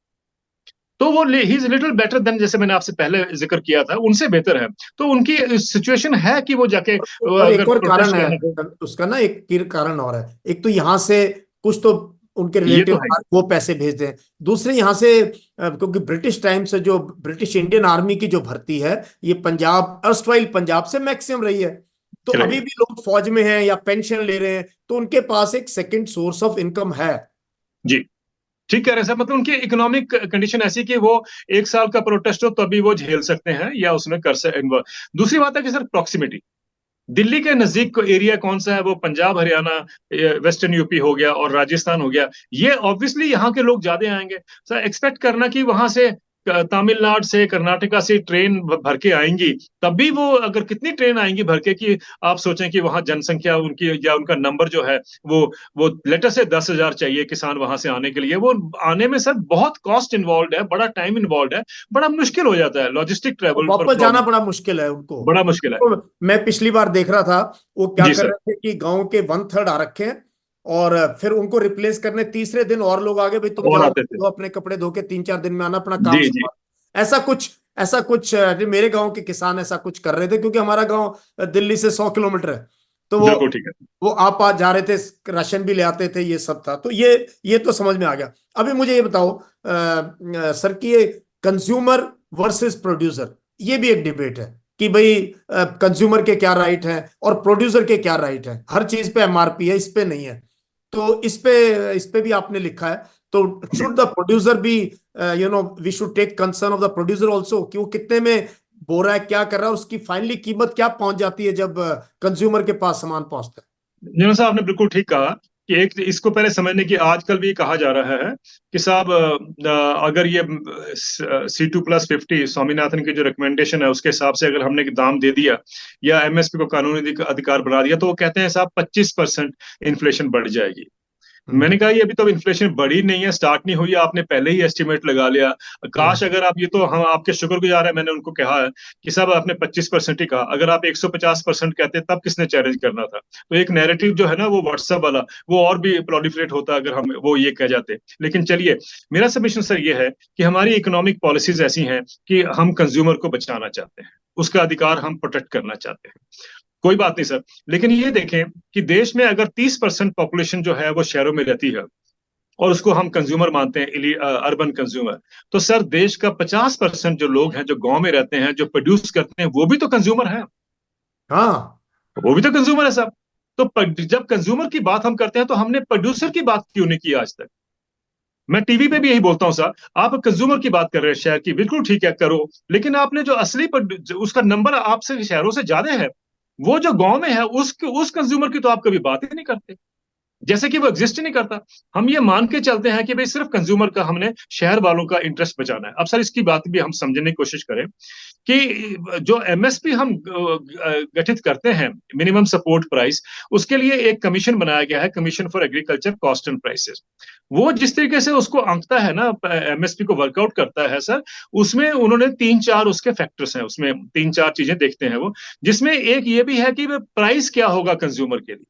तो वो he is little better than, जैसे मैंने आपसे पहले जिक्र किया था, उनसे बेहतर है। तो उनकी सिचुएशन है कि वो जाके और अगर एक और कारण प्रोटेस्ट करने को। है उसका ना, एक कारण और है। एक तो यहाँ से कुछ तो उनके ये रिलेटिव तो है। वो पैसे भेज दें। दूसरे यहाँ से क्योंकि ब्रिटिश टाइम से जो ब्रिटिश इंडियन आर्मी की जो भर्ती है, ये पंजाब, अर्स्टवाइल पंजाब से मैक्सिमम रही है। तो अभी राइट। भी लोग फौज में हैं या पेंशन ले रहे हैं, तो उनके पास एक सेकंड सोर्स ऑफ इनकम है। जी, ठीक कह रहे हैं सर। मतलब उनकी इकोनॉमिक कंडीशन ऐसी कि वो एक साल का प्रोटेस्ट हो तभी वो झेल सकते हैं या उसमें कर सकते। दूसरी बात है कि सर प्रॉक्सिमिटी, दिल्ली के नजदीक को एरिया कौन सा है, वो पंजाब हरियाणा वेस्टर्न यूपी हो गया और राजस्थान हो गया। ये ऑब्वियसली यहाँ के लोग ज्यादा आएंगे सर। एक्सपेक्ट करना कि वहां से तमिलनाडु से कर्नाटका से ट्रेन भर के आएंगी, तभी वो अगर कितनी ट्रेन आएंगी भर के कि आप सोचें कि वहां जनसंख्या उनकी या उनका नंबर जो है वो लेटर से 10,000 चाहिए किसान वहां से आने के लिए। वो आने में सर बहुत कॉस्ट इन्वॉल्व है, बड़ा टाइम इन्वॉल्व है, बड़ा मुश्किल हो जाता है, लॉजिस्टिक और ट्रेवल पर वापस जाना प्रॉब्लम, बड़ा मुश्किल है उनको। बड़ा मुश्किल है। तो मैं पिछली बार देख रहा था, वो क्या जी कर सर। रहे थे कि गांव के 1/3 आ रखे हैं, और फिर उनको रिप्लेस करने तीसरे दिन और लोग आगे, भाई तुम और जाओ आते थे। दो अपने कपड़े धो के 3-4 दिन में आना, अपना काम जी जी। संभाल। ऐसा कुछ मेरे गांव के किसान ऐसा कुछ कर रहे थे, क्योंकि हमारा गांव दिल्ली से 100 किलोमीटर है। तो बिल्कुल ठीक है। वो आप आ जा रहे थे, राशन भी ले आते थे, ये सब था। तो ये तो समझ में आ गया। अभी मुझे ये बताओ सर, कि ये कंज्यूमर वर्सेस प्रोड्यूसर, ये भी एक डिबेट है कि भाई कंज्यूमर के क्या राइट हैं और प्रोड्यूसर के क्या राइट हैं। हर चीज पे एमआरपी है, इस पे नहीं है। तो इस पे भी आपने लिखा है। तो जी। Should the producer be, we should take concern of the producer also, कि वो कितने में बो रहा है, क्या कर रहा है, उसकी फाइनली कीमत क्या पहुंच जाती है जब कंज्यूमर के पास सामान पहुंचता है। न्यून साहब आपने बिल्कुल ठीक कहा कि एक इसको पहले समझने की, आजकल भी कहा जा रहा है कि साहब अगर ये C2+50 स्वामीनाथन की जो रिकमेंडेशन है उसके हिसाब से अगर हमने दाम दे दिया या एमएसपी को कानूनी अधिकार बना दिया, तो वो कहते हैं साहब 25% इन्फ्लेशन बढ़ जाएगी। मैंने कहा ये अभी तो इन्फ्लेशन बढ़ी नहीं है, स्टार्ट नहीं हुई है, आपने पहले ही एस्टिमेट लगा लिया। काश हम्म। अगर आप, ये तो हम आपके शुक्रगुजार है, मैंने उनको कहा है कि साहब आपने 25% ही कहा, अगर आप 150% कहते तब किसने चैलेंज करना था। तो एक नैरेटिव जो है ना वो व्हाट्सएप वाला, वो और भी प्रोलिफरेट होता अगर हम वो ये कह जाते। लेकिन चलिए, मेरा सबमिशन सर ये है कि हमारी इकोनॉमिक पॉलिसीज ऐसी हैं कि हम कंज्यूमर को बचाना चाहते हैं, उसका अधिकार हम प्रोटेक्ट करना चाहते हैं। कोई बात नहीं सर। लेकिन ये देखें कि देश में अगर 30% पॉपुलेशन जो है वो शहरों में रहती है और उसको हम कंज्यूमर मानते हैं, अर्बन कंज्यूमर, तो सर देश का 50% जो लोग हैं जो गांव में रहते हैं, जो प्रोड्यूस करते हैं, वो भी तो कंज्यूमर है। हाँ। वो भी तो कंज्यूमर है साहब। तो जब कंज्यूमर की बात हम करते हैं तो हमने प्रोड्यूसर की बात क्यों नहीं की आज तक। मैं टीवी पे भी यही बोलता हूँ सर, आप कंज्यूमर की बात कर रहे हैं शहर की, बिल्कुल ठीक है करो, लेकिन आपने जो असली उसका नंबर आपसे शहरों से ज्यादा है, वो जो गांव में है उस कंज्यूमर की तो आप कभी बात ही नहीं करते, जैसे कि वो एग्जिस्ट ही नहीं करता। हम ये मान के चलते हैं कि भाई सिर्फ कंज्यूमर का हमने शहर वालों का इंटरेस्ट बचाना है। अब सर इसकी बात भी हम समझने की कोशिश करें कि जो एमएसपी हम गठित करते हैं, मिनिमम सपोर्ट प्राइस, उसके लिए एक कमीशन बनाया गया है, commission for agriculture cost and prices. वो जिस तरीके से उसको आंकता है ना, एमएसपी को वर्कआउट करता है सर, उसमें उन्होंने 3-4 उसके फैक्टर्स हैं, उसमें 3-4 चीजें देखते हैं वो, जिसमें एक ये भी है कि प्राइस क्या होगा कंज्यूमर के लिए।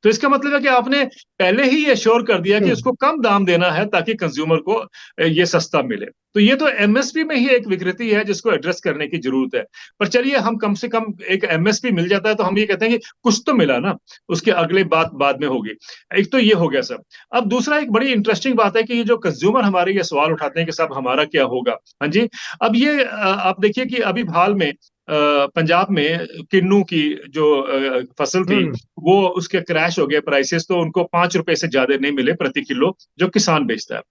तो इसका मतलब है कि आपने पहले ही एश्योर कर दिया कि हम्म। उसको कम दाम देना है ताकि कंज्यूमर को ये सस्ता मिले। तो ये तो एमएसपी में ही एक विकृति है जिसको एड्रेस करने की जरूरत है। पर चलिए, हम कम से कम एक एमएसपी मिल जाता है तो हम ये कहते हैं कि कुछ तो मिला ना, उसके अगले बात बाद में होगी। एक तो ये हो गया सर। अब दूसरा एक बड़ी इंटरेस्टिंग बात है कि ये जो कंज्यूमर हमारे ये सवाल उठाते हैं कि साहब हमारा क्या होगा। हाँ जी। अब ये आप देखिए कि अभी हाल में पंजाब में किन्नू की जो फसल थी, हम्म। वो उसके क्रैश हो गए प्राइसेस, तो उनको 5 रुपए से ज्यादा नहीं मिले प्रति किलो जो किसान बेचता है।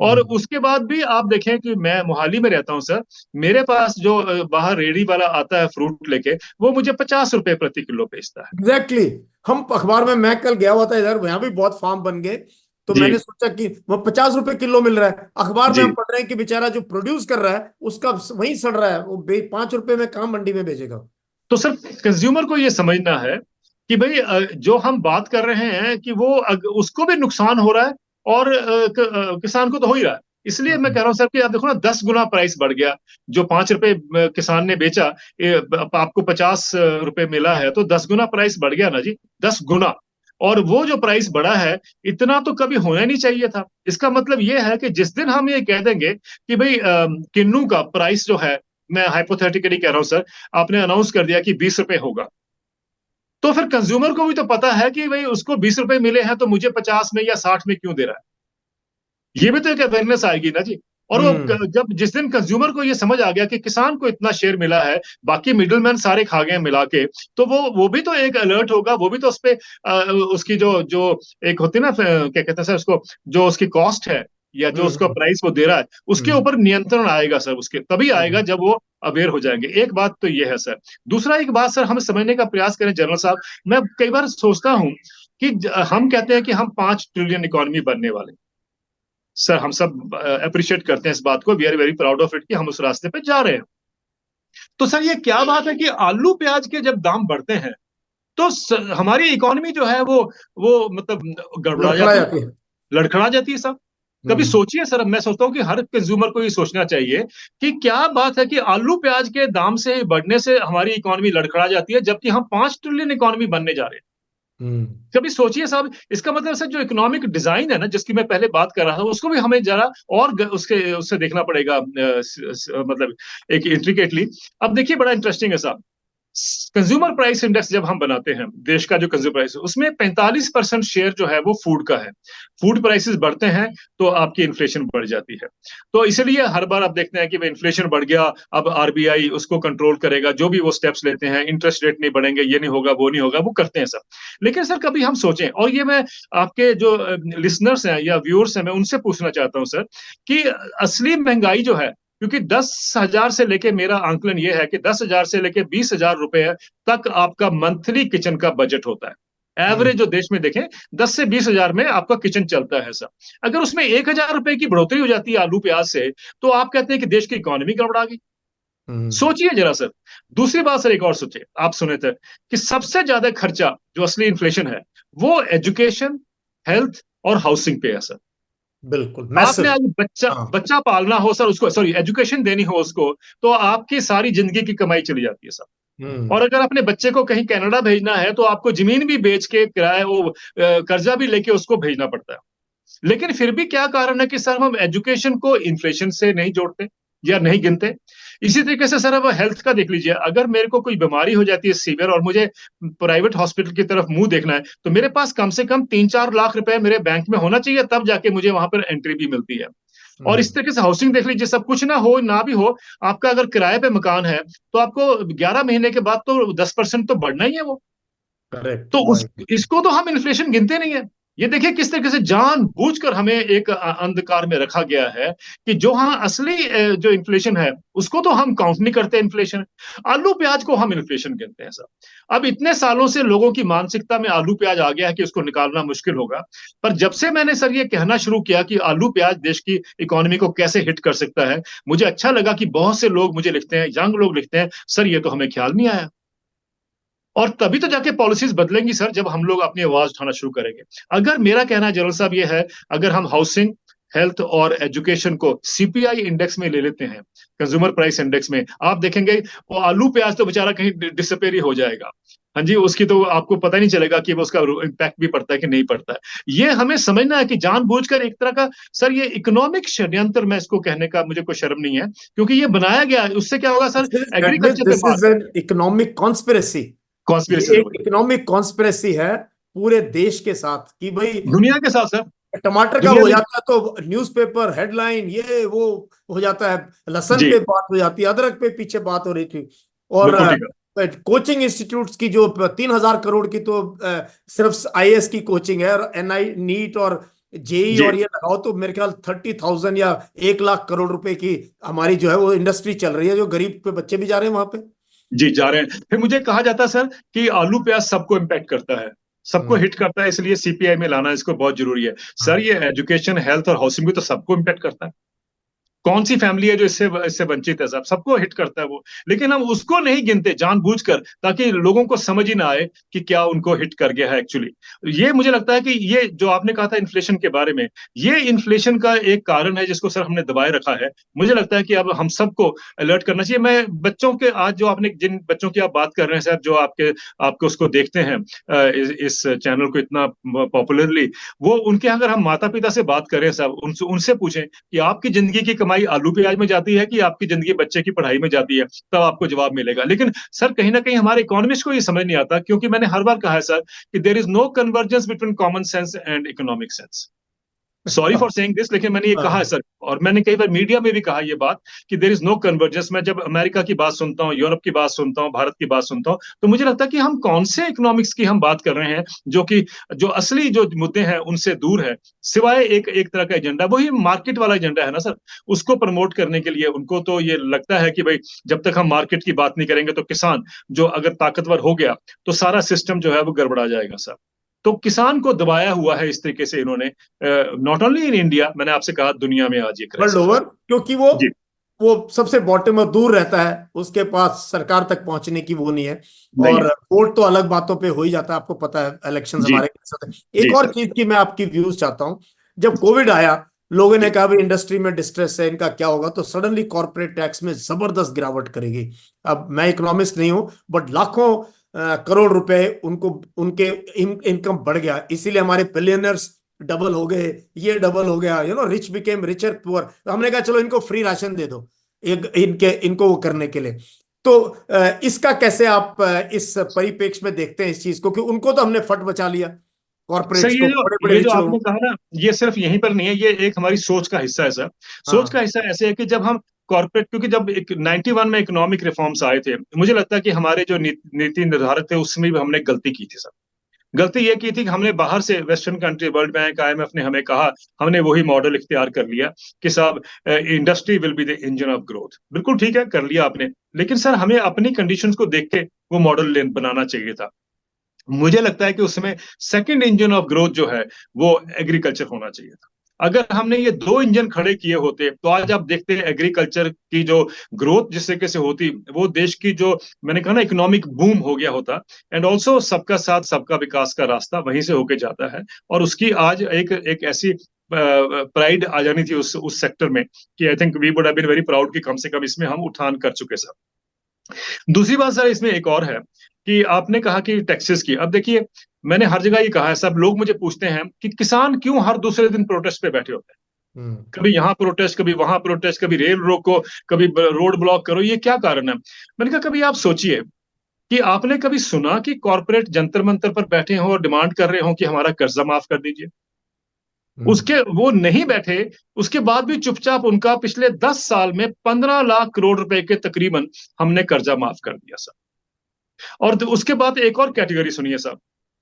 और हम्म। उसके बाद भी आप देखें कि मैं मोहाली में रहता हूं सर, मेरे पास जो बाहर रेडी वाला आता है फ्रूट लेके, वो मुझे 50 रुपए प्रति किलो बेचता है। एग्जैक्टली। हम अखबार में, मैं कल गया हुआ था इधर, यहाँ भी बहुत फार्म बन गए। तो जी मैंने सोचा कि वो 50 रुपए किलो मिल रहा है, अखबार में हम जी। पढ़ रहे हैं कि बेचारा जो प्रोड्यूस कर रहा है उसका वहीं सड़ रहा है, वो 5 रुपए में कहाँ मंडी में बेचेगा। तो सर कंज्यूमर को ये समझना है कि भाई जो हम बात कर रहे हैं कि वो उसको भी नुकसान हो रहा है और किसान को तो हो ही रहा है। इसलिए मैं कह रहा हूं सर कि आप देखो ना, 10 गुना प्राइस बढ़ गया। जो 5 रुपए किसान ने बेचा, आपको 50 रुपए मिला है, तो 10 गुना प्राइस बढ़ गया ना जी, 10 गुना। और वो जो प्राइस बढ़ा है, इतना तो कभी होना नहीं चाहिए था। इसका मतलब ये है कि जिस दिन हम ये कह देंगे कि भाई किन्नू का प्राइस जो है, मैं हाइपोथेटिकली कह रहा हूं सर, आपने अनाउंस कर दिया कि 20 रुपए होगा, तो फिर कंज्यूमर को भी तो पता है कि भाई उसको 20 रुपए मिले हैं तो मुझे 50 में या 60 में क्यों दे रहा है। ये भी तो एक अवेयरनेस आएगी ना जी। और वो हम्म। जब जिस दिन कंज्यूमर को ये समझ आ गया कि किसान को इतना शेयर मिला है, बाकी मिडिलमैन सारे खा गए हैं मिला के, तो वो भी तो एक अलर्ट होगा, वो भी तो उस पे उसकी जो जो एक होती है ना, क्या कहते हैं सर उसको, जो उसकी कॉस्ट है या जो उसका हम्म। प्राइस वो दे रहा है, उसके हम्म। ऊपर नियंत्रण आएगा सर, उसके तभी आएगा हम्म। जब वो अवेयर हो जाएंगे। एक बात तो ये है सर। दूसरा एक बात सर, हम समझने का प्रयास करें जनरल साहब। मैं कई बार सोचता हूं कि हम कहते हैं कि हम 5 ट्रिलियन इकोनॉमी बनने वाले, सर हम सब अप्रिशिएट करते हैं इस बात को, we are very proud of it कि हम उस रास्ते पे जा रहे हैं। तो सर ये क्या बात है कि आलू प्याज के जब दाम बढ़ते हैं तो हमारी इकोनॉमी जो है वो मतलब गड़बड़ा लड़खड़ा जाती है, जाती है। लड़खड़ा जाती है साहब। कभी हम्म। सोचिए सर, मैं सोचता हूँ कि हर कंज्यूमर को ये सोचना चाहिए कि क्या बात है कि आलू प्याज के दाम से बढ़ने से हमारी इकोनॉमी लड़खड़ा जाती है, जबकि हम 5 ट्रिलियन इकोनॉमी बनने जा रहे हैं। हम्म। कभी सोचिए साहब, इसका मतलब सर जो इकोनॉमिक डिजाइन है ना, जिसकी मैं पहले बात कर रहा था, उसको भी हमें जरा और उससे देखना पड़ेगा, मतलब एक इंट्रिकेटली। अब देखिए बड़ा इंटरेस्टिंग है साहब, कंज्यूमर प्राइस इंडेक्स जब हम बनाते हैं, देश का जो कंज्यूमर प्राइस है उसमें 45% शेयर जो है वो फूड का है। फूड प्राइसेस बढ़ते हैं तो आपकी इन्फ्लेशन बढ़ जाती है। तो इसलिए हर बार आप देखते हैं कि वो इन्फ्लेशन बढ़ गया, अब आरबीआई उसको कंट्रोल करेगा, जो भी वो स्टेप्स लेते हैं, इंटरेस्ट रेट नहीं बढ़ेंगे, ये नहीं होगा वो नहीं होगा, वो करते हैं सब। लेकिन सर कभी हम सोचें, और ये मैं आपके जो लिसनर्स हैं या व्यूअर्स हैं मैं उनसे पूछना चाहता हूं सर, कि असली महंगाई जो है, क्योंकि 10,000 से लेके, मेरा आंकलन ये है कि 10,000 से लेके 20,000 रुपए तक आपका मंथली किचन का बजट होता है। हम्म। एवरेज जो देश में देखें, 10 से 20 हजार में आपका किचन चलता है सर। अगर उसमें 1,000 रुपए की बढ़ोतरी हो जाती है आलू प्याज से, तो आप कहते हैं कि देश की इकोनॉमी गड़बड़ा गई। हम्म। सोचिए जरा सर। दूसरी बात सर, एक और सोचिए, आप सुने थे कि सबसे ज्यादा खर्चा जो असली इन्फ्लेशन है वो एजुकेशन, हेल्थ और हाउसिंग पे है सर। बिल्कुल आपने मैसिव। आज बच्चा हाँ। बच्चा पालना हो सर, उसको सॉरी एजुकेशन देनी हो उसको, तो आपकी सारी जिंदगी की कमाई चली जाती है सर। हम्म। और अगर अपने बच्चे को कहीं कनाडा भेजना है तो आपको जमीन भी बेच के किराया वो कर्जा भी लेके उसको भेजना पड़ता है। लेकिन फिर भी क्या कारण है कि सर हम एजुकेशन को इन्फ्लेशन से नहीं जोड़ते या नहीं गिनते। इसी तरीके से सर अब हेल्थ का देख लीजिए, अगर मेरे को कोई बीमारी हो जाती है सीवियर और मुझे प्राइवेट हॉस्पिटल की तरफ मुंह देखना है, तो मेरे पास कम से कम 3-4 लाख रुपए मेरे बैंक में होना चाहिए, तब जाके मुझे वहां पर एंट्री भी मिलती है। और इस हम्म। तरीके से हाउसिंग देख लीजिए, सब कुछ ना भी हो, आपका अगर किराए पे मकान है तो आपको 11 महीने के बाद तो 10% तो बढ़ना ही है वो। करेक्ट तो उस पॉइंट। इसको तो हम इन्फ्लेशन गिनते नहीं है। ये देखिए किस तरीके से जानबूझकर हमें एक अंधकार में रखा गया है कि जो हाँ असली जो इन्फ्लेशन है उसको तो हम काउंट नहीं करते इन्फ्लेशन। आलू प्याज को हम इन्फ्लेशन गिनते हैं सर। अब इतने सालों से लोगों की मानसिकता में आलू प्याज आ गया है कि उसको निकालना मुश्किल होगा। पर जब से मैंने सर ये कहना शुरू किया कि आलू प्याज देश की इकोनॉमी को कैसे हिट कर सकता है, मुझे अच्छा लगा कि बहुत से लोग मुझे लिखते हैं, यंग लोग लिखते हैं, सर ये तो हमें ख्याल नहीं आया। और तभी तो जाके पॉलिसीज बदलेंगी सर, जब हम लोग अपनी आवाज उठाना शुरू करेंगे। अगर मेरा कहना है जनरल साहब ये है, अगर हम हाउसिंग, हेल्थ और एजुकेशन को सीपीआई इंडेक्स में ले लेते हैं, कंज्यूमर प्राइस इंडेक्स में, आप देखेंगे वो आलू प्याज तो बेचारा कहीं डिसअपेयर ही हो जाएगा। हाँ जी, उसकी तो आपको पता ही नहीं चलेगा कि वो उसका इम्पैक्ट भी पड़ता है कि नहीं पड़ता है। ये हमें समझना है कि जानबूझकर एक तरह का सर ये इकोनॉमिक षड्यंत्र, मैं इसको कहने का मुझे कोई शर्म नहीं है, क्योंकि ये बनाया गया है। उससे क्या होगा सर, एग्रीकल्चर पे दिस मार, is an economic conspiracy. Conspiracy ये एक हो गई इकोनॉमिक कॉन्स्पिरेसी है पूरे देश के साथ कि भाई दुनिया के साथ सर, टमाटर का दुनिया हो में। जाता है तो न्यूज़पेपर हेडलाइन ये वो हो जाता है, लहसुन जी, पे बात हो जाती है, अदरक पे पीछे बात हो रही थी। और बिल्कुल ठीक है। कोचिंग इंस्टीट्यूट्स की जो 3,000 करोड़ की तो सिर्फ आईएएस की कोचिंग है, और एनआई नीट और जेई जी, और ये लगाओ तो मेरे ख्याल 30,000 या 1 लाख करोड़ रुपए की हमारी जो है वो इंडस्ट्री चल रही है, जो गरीब पे बच्चे भी जा रहे हैं वहां पे। जी जा रहे हैं। फिर मुझे कहा जाता है सर कि आलू प्याज सबको इम्पैक्ट करता है, सबको हम्म। हिट करता है, इसलिए सीपीआई में लाना इसको बहुत जरूरी है। सर हाँ। ये एजुकेशन, हेल्थ और हाउसिंग भी तो सबको इम्पैक्ट करता है। कौन सी फैमिली है जो इससे इससे वंचित है साहब, सबको हिट करता है वो। लेकिन हम उसको नहीं गिनते जानबूझकर, ताकि लोगों को समझ ही ना आए कि क्या उनको हिट कर गया है एक्चुअली। ये मुझे लगता है कि ये जो आपने कहा था इन्फ्लेशन के बारे में, ये इन्फ्लेशन का एक कारण है जिसको सर हमने दबाए रखा है। मुझे लगता है कि अब हम सबको अलर्ट करना चाहिए। मैं बच्चों के, आज जो आपने जिन बच्चों की आप बात कर रहे हैं सर, जो आपके आपके उसको देखते हैं इस चैनल को इतना पॉपुलरली, वो उनके अगर हम माता पिता से बात करें साहब, उनसे उनसे पूछें कि आपकी जिंदगी की कमाई कमाई आलू प्याज में जाती है कि आपकी जिंदगी बच्चे की पढ़ाई में जाती है, तब आपको जवाब मिलेगा। लेकिन सर कहीं ना कहीं हमारे इकोनॉमिस्ट को ये समझ नहीं आता, क्योंकि मैंने हर बार कहा है सर कि there is no convergence between common sense and economic sense. Sorry for saying this, लेकिन मैंने ये कहा है हाँ, सर, और मैंने कई बार मीडिया में भी कहा ये बात कि देयर इज नो कन्वर्जेंस। मैं जब अमेरिका की बात सुनता हूँ, यूरोप की बात सुनता हूँ, भारत की बात सुनता हूँ, तो मुझे लगता है कि हम कौन से इकोनॉमिक्स की हम बात कर रहे हैं जो कि जो असली जो मुद्दे हैं उनसे दूर है, सिवाय एक एक तरह का एजेंडा, वही मार्केट वाला एजेंडा है ना सर, उसको प्रमोट करने के लिए उनको तो ये लगता है कि भाई जब तक हम मार्केट की बात नहीं करेंगे तो किसान जो अगर ताकतवर हो गया तो सारा सिस्टम जो है वो गड़बड़ा जाएगा सर। तो किसान को दबाया हुआ है इस तरीके से इन्होंने, नॉट ओनली इन इंडिया, मैंने आपसे कहा दुनिया में आज ये वर्ल्ड क्राइसिस है। ओवर, क्योंकि वो जी। वो सबसे बॉटम में दूर रहता है, उसके पास सरकार तक पहुंचने की वो नहीं है। नहीं और है। वोट तो अलग बातों पे हो ही जाता है, आपको पता है इलेक्शंस जी। हमारे कैसे होते हैं। एक जी और सर। चीज की मैं आपकी व्यूज चाहता हूं। जब कोविड आया, लोगों ने जी। कहा भाई इंडस्ट्री में डिस्ट्रेस है, इनका क्या होगा, तो सडनली कॉर्पोरेट टैक्स में जबरदस्त गिरावट करेगी। अब मैं इकोनॉमिस्ट नहीं हूं, बट लाखों करोड़ रुपए उनको, उनके इनकम बढ़ गया, इसीलिए हमारे बिलियनर्स डबल हो गए, ये डबल हो गया, रिच बिकेम रिचर पुअर। तो हमने कहा चलो इनको फ्री राशन दे दो, एक इनके इनको वो करने के लिए। तो इसका कैसे आप इस परिप्रेक्ष्य में देखते हैं इस चीज को, कि उनको तो हमने फट बचा लिया, सर कॉर्पोरेट्स को, बड़े बड़े ये जो रिच लोगों आपने को। कहा ना, ये सिर्फ यहीं पर नहीं है, ये एक हमारी सोच का हिस्सा है सर। सोच का हाँ, हिस्सा ऐसे है कि जब हम कॉर्पोरेट, क्योंकि जब 91 में इकोनॉमिक रिफॉर्म्स आए थे, मुझे लगता है कि हमारे जो नीति निर्धारक थे उसमें भी हमने गलती की थी सर। गलती ये की थी कि हमने बाहर से western country, world bank, IMF ने हमें कहा, हमने वही मॉडल इख्तियार कर लिया कि साहब industry will be the engine of growth. बिल्कुल ठीक है, कर लिया आपने, लेकिन सर हमें अपनी कंडीशंस को देख के वो मॉडल बनाना चाहिए था। मुझे लगता है कि उसमें सेकंड इंजन ऑफ ग्रोथ जो है वो एग्रीकल्चर होना चाहिए था। अगर हमने ये दो इंजन खड़े किए होते तो आज आप देखते हैं एग्रीकल्चर की जो ग्रोथ जिस तरीके से होती, वो देश की जो, मैंने कहा ना, इकोनॉमिक बूम हो गया होता। एंड ऑल्सो सबका साथ सबका विकास का रास्ता वहीं से होके जाता है, और उसकी आज एक एक ऐसी प्राइड आ जानी थी उस सेक्टर में कि I think we would have been very proud कि कम से कम इसमें हम उठान कर चुके सर। दूसरी बात सर इसमें एक और है कि आपने कहा कि टैक्सेस की, अब देखिए मैंने हर जगह ये कहा है, सब लोग मुझे पूछते हैं कि किसान क्यों हर दूसरे दिन प्रोटेस्ट पे बैठे होते हैं, हम्म, कभी यहाँ प्रोटेस्ट, कभी वहां प्रोटेस्ट, कभी रेल रोको, कभी रोड ब्लॉक करो, ये क्या कारण है? मैंने कहा कभी आप सोचिए कि आपने कभी सुना कि कॉर्पोरेट जंतर मंतर पर बैठे हों और डिमांड कर रहे हों कि हमारा कर्जा माफ कर दीजिए? हम्म, उसके वो नहीं बैठे, उसके बाद भी चुपचाप उनका पिछले 10 साल में 15 लाख करोड़ रुपए के तकरीबन हमने कर्जा माफ कर दिया सर। और उसके बाद एक और कैटेगरी सुनिए साहब,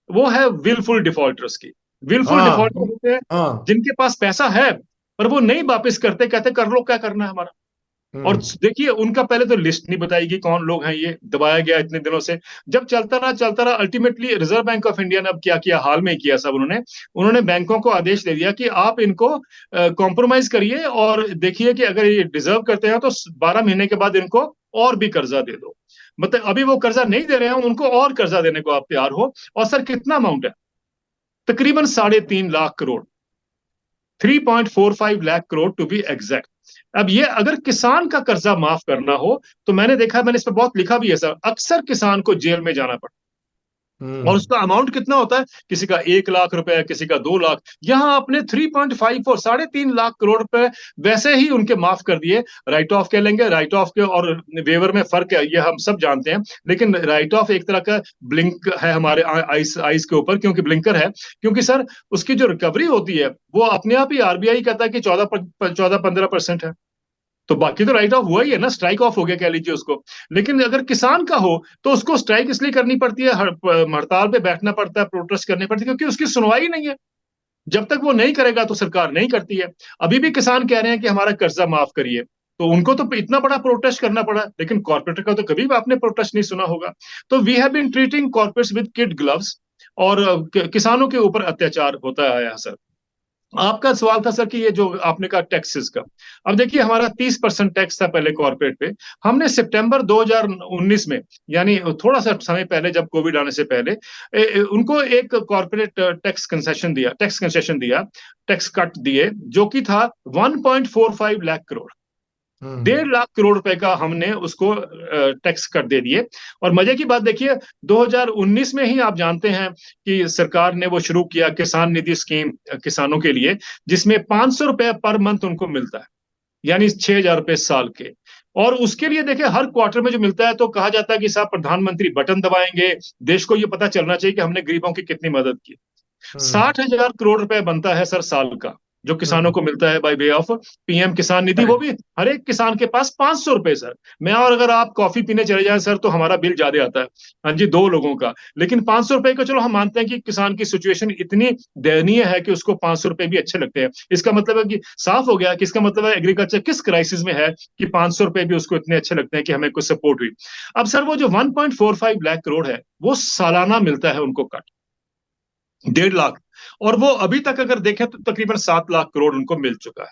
वो है विलफुल डिफॉल्टर्स की। विलफुल हाँ, डिफॉल्टर होते हैं हाँ, जिनके पास पैसा है पर वो नहीं वापस करते, कहते कर लो क्या करना है हमारा। और हम्म, देखिए उनका पहले तो लिस्ट नहीं बताएगी कौन लोग हैं, ये दबाया गया इतने दिनों से। जब चलता रहा ultimately reserve bank of India ने अब क्या किया, हाल में किया सब, उन्होंने उन्होंने बैंकों को आदेश दे दिया कि आप इनको कॉम्प्रोमाइज करिए और देखिए कि अगर ये डिजर्व करते हैं तो 12 महीने के बाद इनको और भी कर्जा दे दो। मतलब अभी वो कर्जा नहीं दे रहे हैं, उनको और कर्जा देने को आप तैयार हो। और सर कितना अमाउंट है? तकरीबन 3.5 lakh crore, 3.45 lakh crore to be exact. अब ये अगर किसान का कर्जा माफ करना हो तो मैंने देखा, मैंने इस पर बहुत लिखा भी है सर, अक्सर किसान को जेल में जाना पड़ता है। और हम्म, उसका अमाउंट कितना होता है, किसी का 1 लाख रुपए, किसी का 2 लाख। यहाँ आपने 3.5 और 3.5 लाख करोड़ रुपए वैसे ही उनके माफ कर दिए। राइट ऑफ कह लेंगे, राइट ऑफ के और वेवर में फर्क है, ये हम सब जानते हैं, लेकिन राइट ऑफ एक तरह का ब्लिंक है हमारे आइस आइस के ऊपर, क्योंकि ब्लिंकर है, क्योंकि सर उसकी जो रिकवरी होती है वो अपने आप ही आरबीआई कहता है कि 14-15% है। तो बाकी तो राइट ऑफ हुआ ही है ना, स्ट्राइक ऑफ हो गया कह लीजिए उसको। लेकिन अगर किसान का हो तो उसको स्ट्राइक इसलिए करनी पड़ती है, हड़ताल पे बैठना पड़ता है, प्रोटेस्ट करने पड़ती है, क्योंकि उसकी सुनवाई नहीं है। जब तक वो नहीं करेगा तो सरकार नहीं करती है। अभी भी किसान कह रहे हैं कि हमारा कर्जा माफ करिए, तो उनको तो इतना बड़ा प्रोटेस्ट करना पड़ा, लेकिन कॉर्पोरेट का तो कभी भी आपने प्रोटेस्ट नहीं सुना होगा। तो we have been treating corporates with kid gloves, और किसानों के ऊपर अत्याचार होता आया है सर। आपका सवाल था सर कि ये जो आपने कहा टैक्सेस का, अब देखिए हमारा 30% टैक्स था पहले कॉर्पोरेट पे। हमने सितंबर 2019 में, यानी थोड़ा सा समय पहले, जब कोविड आने से पहले, उनको एक कॉर्पोरेट टैक्स कंसेशन दिया, टैक्स कट दिए, जो कि था 1.45 लाख करोड़। हम्म, 1.5 लाख करोड़ रुपए का हमने उसको टैक्स कट दे दिए। और मजे की बात देखिए, 2019 में ही आप जानते हैं कि सरकार ने वो शुरू किया किसान निधि स्कीम किसानों के लिए, जिसमें 500 रुपए पर मंथ उनको मिलता है। यानी 6,000 रुपए साल के। और उसके लिए देखिए हर क्वार्टर में जो मिलता है तो कहा जाता है कि साहब प्रधानमंत्री बटन दबाएंगे, देश को ये पता चलना चाहिए कि हमने गरीबों की कितनी मदद की। हम्म 60,000 करोड़ रुपए बनता है सर साल का, जो किसानों हम्म को मिलता है बाय वे ऑफ पीएम किसान निधि, वो भी हर एक किसान के पास 500 रुपए सर। मैं और अगर आप कॉफी पीने चले जाएं सर तो हमारा बिल ज्यादा आता है, हाँ जी, 2 लोगों का। लेकिन 500 रुपए को चलो हम मानते हैं कि किसान की सिचुएशन इतनी दयनीय है कि उसको 500 रुपए भी अच्छे लगते हैं। इसका मतलब है कि साफ हो गया कि इसका मतलब है एग्रीकल्चर किस क्राइसिस में है कि 500 रुपए भी उसको इतने अच्छे लगते हैं कि हमें कुछ सपोर्ट हुई। अब सर वो जो 1.45 लाख करोड़ है वो सालाना मिलता है उनको, 1.5 लाख। और वो अभी तक अगर देखें तो तकरीबन 7 लाख करोड़ उनको मिल चुका है।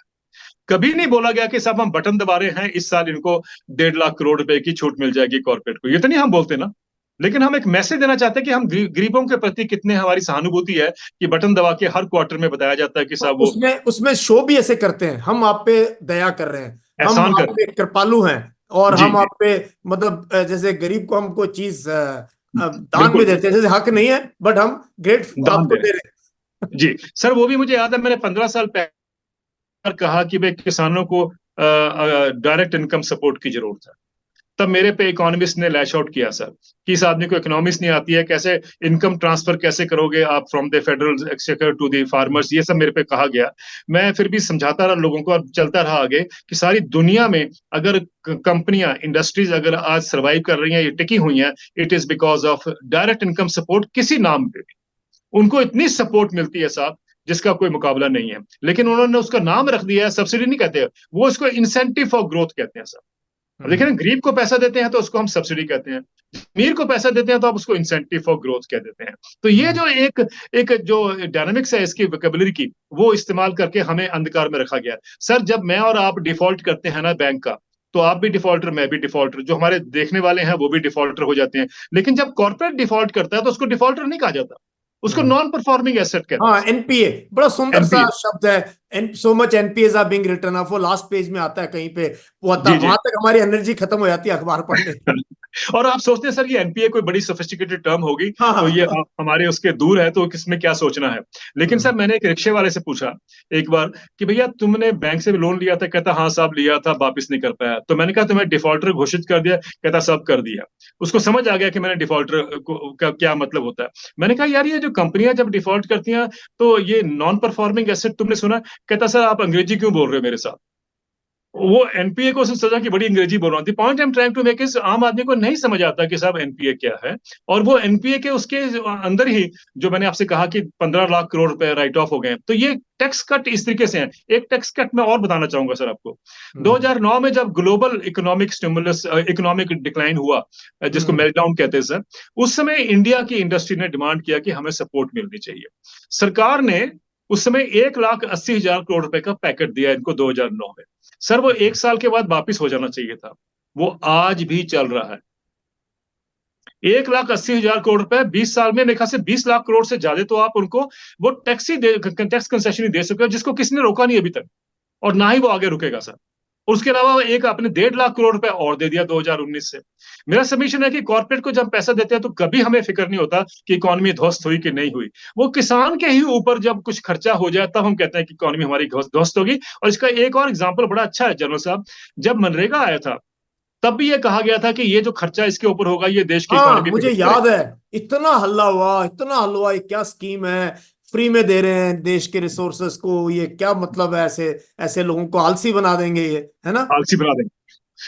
कभी नहीं बोला गया कि साहब हम बटन दबा रहे हैं, इस साल इनको 1.5 लाख करोड़ रुपए की छूट मिल जाएगी कॉर्पोरेट को, ये तो नहीं हम बोलते ना। लेकिन हम एक मैसेज देना चाहते हैं कि हम गरीबों के प्रति कितने हमारी सहानुभूति है कि बटन दबा के हर क्वार्टर में बताया जाता है कि तो साहब वो उसमें उसमें शो भी ऐसे करते हैं, हम आप पे दया कर रहे हैं, हम एहसान आप कर। पे कृपालु हैं, और जी हम जी, आप पे मतलब जैसे गरीब को हम कोई चीज दान में बिल्कुल, देते हैं, जैसे हक नहीं है बट हम ग्रेट दान आपको दे दे रहे रहे हैं। हैं। जी सर, वो भी मुझे याद है, मैंने 15 साल पहले कहा कि भाई किसानों को डायरेक्ट इनकम सपोर्ट की जरूरत है। तब मेरे पे इकोनॉमिस्ट ने लैश आउट किया सर कि इस आदमी को इकोनॉमिक्स नहीं आती है, कैसे इनकम ट्रांसफर कैसे करोगे आप from the federal exchequer to the farmers, ये सब मेरे पे कहा गया। मैं फिर भी समझाता रहा लोगों को और चलता रहा आगे कि सारी दुनिया में अगर कंपनियां इंडस्ट्रीज अगर आज सर्वाइव कर रही हैं, ये टिकी हुई हैं, it is because of direct income support किसी नाम पे भी। उनको इतनी सपोर्ट मिलती है साहब जिसका कोई मुकाबला नहीं है, लेकिन उन्होंने उसका नाम रख दिया है, सब्सिडी नहीं कहते, वो इसको इंसेंटिव फॉर ग्रोथ कहते हैं सर। अब देखिए ना, गरीब को पैसा देते हैं तो उसको हम सब्सिडी कहते हैं, अमीर को पैसा देते हैं तो आप उसको इंसेंटिव फॉर ग्रोथ कह देते हैं। तो ये हम्म, जो एक एक जो डायनामिक्स है इसकी वोकेबलरी की, वो इस्तेमाल करके हमें अंधकार में रखा गया है। सर जब मैं और आप डिफॉल्ट करते हैं ना बैंक का, तो आप भी डिफॉल्टर, मैं भी डिफॉल्टर, जो हमारे देखने वाले हैं वो भी डिफॉल्टर हो जाते हैं। लेकिन जब कॉर्पोरेट डिफॉल्ट करता है तो उसको डिफॉल्टर नहीं कहा जाता, उसको हम्म। नॉन परफॉर्मिंग एसेट कहते हैं हाँ, सर, एनपीए बड़ा सुंदर सा एनपीए। शब्द है। An so much NPAs are being written off, वो लास्ट पेज में आता है कहीं पे, वो आता जी जी। वहां तक हमारी एनर्जी खत्म हो जाती है अखबार पढ़ने की। और आप सोचते हैं सर ये एनपीए कोई बड़ी सोफिस्टिकेटेड टर्म होगी, हाँ तो ये हाँ। हमारे उसके दूर है, तो किसमें क्या सोचना है। लेकिन हम्म सर मैंने एक रिक्शे वाले से पूछा एक बार कि भैया तुमने बैंक से लोन लिया था, कहता हाँ साहब लिया था, वापिस नहीं कर पाया। तो मैंने कहा तुम्हें डिफॉल्टर घोषित कर दिया, कहता सब कर दिया। उसको समझ आ गया कि मैंने डिफॉल्टर का क्या मतलब होता है। मैंने कहा यार ये जो कंपनियां जब डिफॉल्ट करती हैं तो ये नॉन परफॉर्मिंग एसेट तुमने सुना? कहता सर आप अंग्रेजी क्यों बोल रहे हो मेरे साथ, वो एनपीए को उसने सोचा कि बड़ी अंग्रेजी बोल रहा हूँ। Point I am trying to make is आम आदमी को नहीं समझ आता कि साहब एनपीए क्या है। और वो एनपीए के उसके अंदर ही जो मैंने आपसे कहा कि 15 लाख करोड़ रुपए राइट ऑफ हो गए, तो ये टैक्स कट इस तरीके से हैं। एक टैक्स कट मैं और बताना चाहूंगा सर आपको। हम्म 2009 में जब global economic stimulus economic decline हुआ, जिसको हम्म मेल्टडाउन कहते हैं सर, उस समय इंडिया की इंडस्ट्री ने डिमांड किया कि हमें सपोर्ट मिलनी चाहिए। सरकार ने उस समय 1,80,000 करोड़ रुपए का पैकेट दिया इनको 2009 में। सर वो 1 साल के बाद वापिस हो जाना चाहिए था, वो आज भी चल रहा है। 1,80,000 करोड़ रुपए 20 साल में, मेरे ख्याल से 20 लाख करोड़ से ज्यादा तो आप उनको वो टैक्स कंसेशन ही दे सके हो, जिसको किसी ने रोका नहीं अभी तक, और ना ही वो आगे रुकेगा सर। और उसके अलावा एक आपने 1.5 लाख करोड़ रुपए और दे दिया 2019 से। मेरा सबमिशन है कि कॉर्पोरेट को जब पैसा देते हैं तो कभी हमें फिक्र नहीं होता कि इकोनॉमी ध्वस्त हुई कि नहीं हुई। वो किसान के ही ऊपर जब कुछ खर्चा हो जाए तब हम कहते हैं कि इकोनॉमी हमारी ध्वस्त होगी। और इसका एक और एग्जाम्पल बड़ा अच्छा है जनरल साहब, जब मनरेगा आया था तब भी ये कहा गया था कि ये जो खर्चा इसके ऊपर होगा ये देश की हाँ, इकोनॉमी पे मुझे हिट याद करेगा। है, इतना हल्ला हुआ, इतना हल्ला हुआ, ये क्या स्कीम है, फ्री में दे रहे हैं देश के रिसोर्सेस को, ये क्या मतलब है, ऐसे ऐसे लोगों को आलसी बना देंगे ये, है ना। आलसी बना देंगे।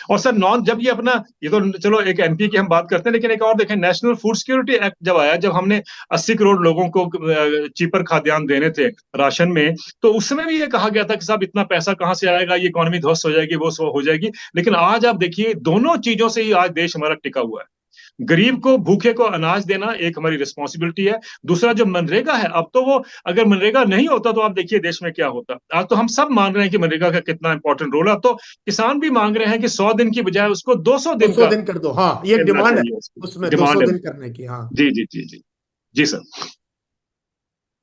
और सर नॉन जब ये अपना, ये तो चलो एक एनपी की हम बात करते हैं, लेकिन एक और देखें, नेशनल फूड सिक्योरिटी एक्ट जब आया, जब हमने 80 करोड़ लोगों को चीपर खाद्यान्न देने थे राशन में, तो उस समय भी ये कहा गया था कि साहब इतना पैसा कहाँ से आएगा, ये इकोनॉमी ध्वस्त हो जाएगी, वो हो जाएगी। लेकिन आज आप देखिए दोनों चीजों से ही आज देश हमारा टिका हुआ है। गरीब को भूखे को अनाज देना एक हमारी रिस्पॉन्सिबिलिटी है। दूसरा जो मनरेगा है, अब तो वो अगर मनरेगा नहीं होता तो आप देखिए देश में क्या होता। आज तो हम सब मान रहे हैं कि मनरेगा का कितना इंपॉर्टेंट रोल है। अब तो किसान भी मांग रहे हैं कि 100 दिन की बजाय उसको 200 दिन 200 का दिन कर दो, हाँ, ये एक मिलना डिमांड है, चाहिए, उसकी उसमें 200 डिमांड है। दिन करने की, हाँ। जी जी जी जी। जी सर।